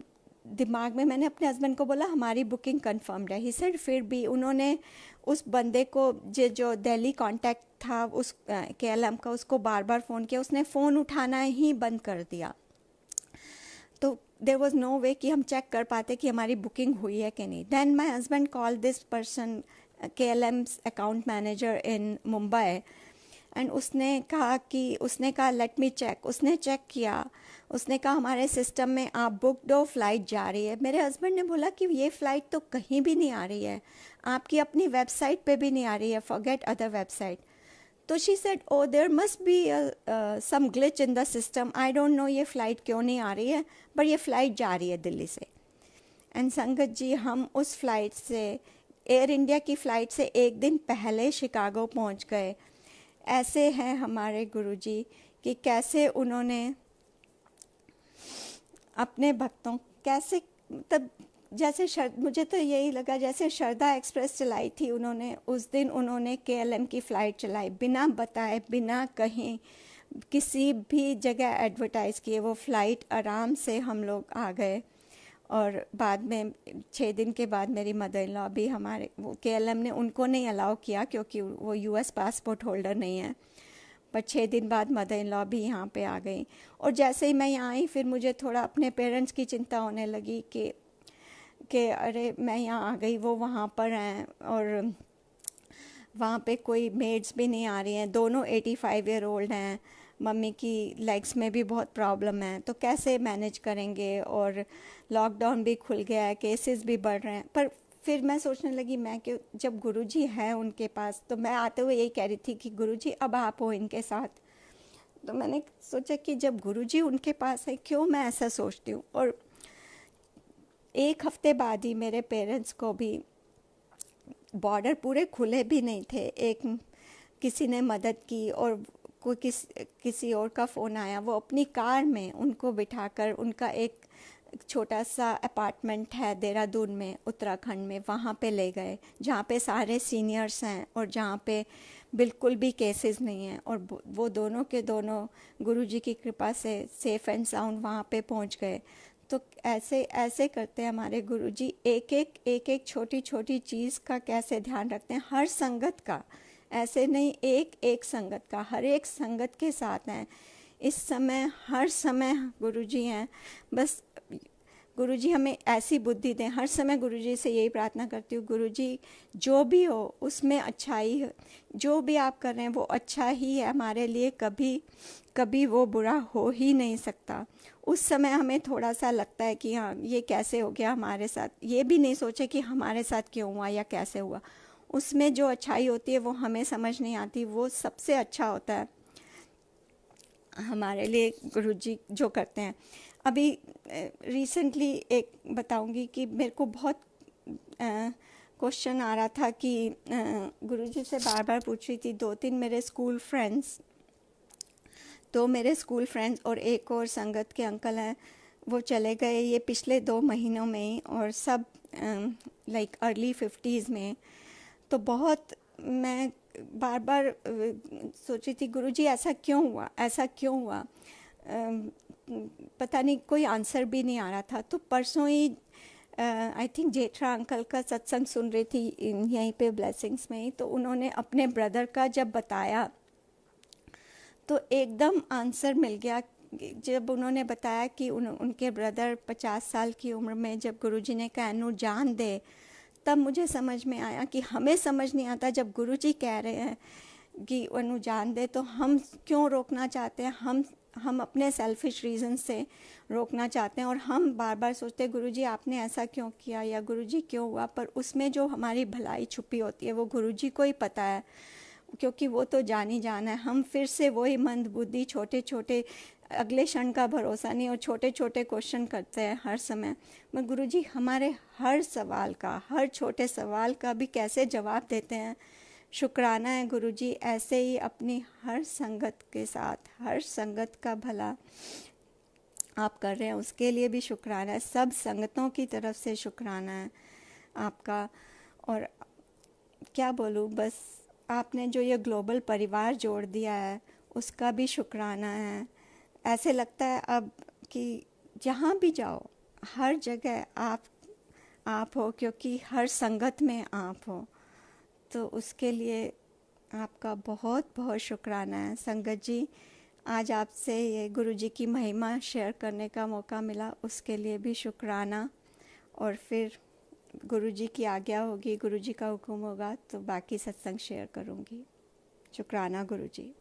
दिमाग में मैंने अपने हस्बैंड को बोला हमारी बुकिंग कंफर्म्ड है। ही सेड फिर भी उन्होंने उस बंदे को जो दिल्ली कांटेक्ट था उस केएलएम का, उसको बार बार फ़ोन किया, उसने फ़ोन उठाना ही बंद कर दिया। तो देयर वाज नो वे कि हम चेक कर पाते कि हमारी बुकिंग हुई है कि नहीं। Then my husband call this person, KLM's account manager in Mumbai, and उसने कहा लेट मी चेक। उसने चेक किया, उसने कहा हमारे सिस्टम में आप बुक्ड हो, फ्लाइट जा रही है। मेरे हस्बैंड ने बोला कि ये फ़्लाइट तो कहीं भी नहीं आ रही है, आपकी अपनी वेबसाइट पे भी नहीं आ रही है, फॉरगेट अदर वेबसाइट। तो she said oh there must be some glitch in the system, I don't know ये फ़्लाइट क्यों नहीं आ रही है, पर ये फ़्लाइट जा रही है दिल्ली से। एंड संगत जी, हम उस फ्लाइट से, एयर इंडिया की फ़्लाइट से एक दिन पहले शिकागो पहुंच गए। ऐसे हैं हमारे गुरुजी कि कैसे उन्होंने अपने भक्तों, कैसे तब जैसे मुझे तो यही लगा जैसे श्रद्धा एक्सप्रेस चलाई थी उन्होंने, उस दिन उन्होंने केएलएम की फ़्लाइट चलाई बिना बताए, बिना कहीं किसी भी जगह एडवर्टाइज़ किए। वो फ़्लाइट आराम से हम लोग आ गए। और बाद में 6 दिन के बाद मेरी मदर इन लॉ भी, हमारे वो केएलएम ने उनको नहीं अलाउ किया क्योंकि वो यूएस पासपोर्ट होल्डर नहीं है, पर 6 दिन बाद मदर इन लॉ भी यहाँ पे आ गई। और जैसे ही मैं यहाँ आई फिर मुझे थोड़ा अपने पेरेंट्स की चिंता होने लगी कि अरे मैं यहाँ आ गई, वो वहाँ पर हैं और वहाँ पे कोई मेड्स भी नहीं आ रही हैं, दोनों 85 ईयर ओल्ड हैं, मम्मी की लेग्स में भी बहुत प्रॉब्लम है, तो कैसे मैनेज करेंगे। और लॉकडाउन भी खुल गया है, केसेस भी बढ़ रहे हैं। पर फिर मैं सोचने लगी मैं कि जब गुरुजी हैं उनके पास, तो मैं आते हुए यही कह रही थी कि गुरुजी अब आप हो इनके साथ। तो मैंने सोचा कि जब गुरुजी उनके पास है, क्यों मैं ऐसा सोचती हूँ। और एक हफ्ते बाद ही मेरे पेरेंट्स को भी, बॉर्डर पूरे खुले भी नहीं थे, किसी ने मदद की और किसी और का फ़ोन आया, वो अपनी कार में उनको बिठाकर, उनका एक छोटा सा अपार्टमेंट है देहरादून में, उत्तराखंड में, वहाँ पे ले गए जहाँ पे सारे सीनियर्स हैं और जहाँ पे बिल्कुल भी केसेस नहीं हैं। और वो दोनों के दोनों गुरुजी की कृपा से सेफ़ एंड साउंड वहाँ पे पहुँच गए। तो ऐसे ऐसे करते हैं हमारे गुरुजी, एक एक छोटी छोटी चीज़ का कैसे ध्यान रखते हैं, हर संगत का, ऐसे नहीं, एक एक संगत का, हर एक संगत के साथ हैं इस समय, हर समय गुरुजी हैं। बस गुरुजी हमें ऐसी बुद्धि दें। हर समय गुरुजी से यही प्रार्थना करती हूँ, गुरुजी जो भी हो उसमें अच्छाई है, जो भी आप कर रहे हैं वो अच्छा ही है हमारे लिए, कभी कभी वो बुरा हो ही नहीं सकता। उस समय हमें थोड़ा सा लगता है कि हाँ ये कैसे हो गया हमारे साथ, ये भी नहीं सोचे कि हमारे साथ क्यों हुआ या कैसे हुआ। उसमें जो अच्छाई होती है वो हमें समझ नहीं आती, वो सबसे अच्छा होता है हमारे लिए गुरुजी जो करते हैं। अभी रिसेंटली एक बताऊंगी कि मेरे को बहुत क्वेश्चन आ रहा था कि गुरुजी से बार बार पूछ रही थी, 2-3 मेरे स्कूल फ्रेंड्स, 2 मेरे स्कूल फ्रेंड्स और एक और संगत के अंकल हैं, वो चले गए ये पिछले 2 महीनों में ही, और सब लाइक अर्ली 50s में। तो बहुत मैं बार बार सोची थी गुरुजी ऐसा क्यों हुआ, ऐसा क्यों हुआ, पता नहीं, कोई आंसर भी नहीं आ रहा था। तो परसों ही आई थिंक जेठा अंकल का सत्संग सुन रही थी यहीं पे ब्लेसिंग्स में ही, तो उन्होंने अपने ब्रदर का जब बताया तो एकदम आंसर मिल गया। जब उन्होंने बताया कि उनके ब्रदर 50 साल की उम्र में जब गुरुजी ने कहा अनु जान दे, तब मुझे समझ में आया कि हमें समझ नहीं आता जब गुरुजी कह रहे हैं कि अनु जान दे, तो हम क्यों रोकना चाहते हैं, हम अपने सेल्फिश रीज़न से रोकना चाहते हैं, और हम बार बार सोचते हैं गुरुजी आपने ऐसा क्यों किया या गुरुजी क्यों हुआ। पर उसमें जो हमारी भलाई छुपी होती है वो गुरुजी को ही पता है, क्योंकि वो तो जान ही जान है। हम फिर से वही मंद बुद्धि, छोटे छोटे, अगले क्षण का भरोसा नहीं, और छोटे छोटे क्वेश्चन करते हैं हर समय। मगर गुरुजी हमारे हर सवाल का, हर छोटे सवाल का भी कैसे जवाब देते हैं। शुक्राना है गुरुजी, ऐसे ही अपनी हर संगत के साथ, हर संगत का भला आप कर रहे हैं, उसके लिए भी शुक्राना है। सब संगतों की तरफ से शुक्राना है आपका। और क्या बोलूँ, बस आपने जो ये ग्लोबल परिवार जोड़ दिया है उसका भी शुक्राना है। ऐसे लगता है अब कि जहाँ भी जाओ हर जगह आप हो, क्योंकि हर संगत में आप हो, तो उसके लिए आपका बहुत बहुत शुक्राना है संगत जी। आज आपसे ये गुरु जी की महिमा शेयर करने का मौका मिला, उसके लिए भी शुक्राना। और फिर गुरु जी की आज्ञा होगी, गुरु जी का हुक्म होगा तो बाकी सत्संग शेयर करूँगी। शुक्राना गुरु जी।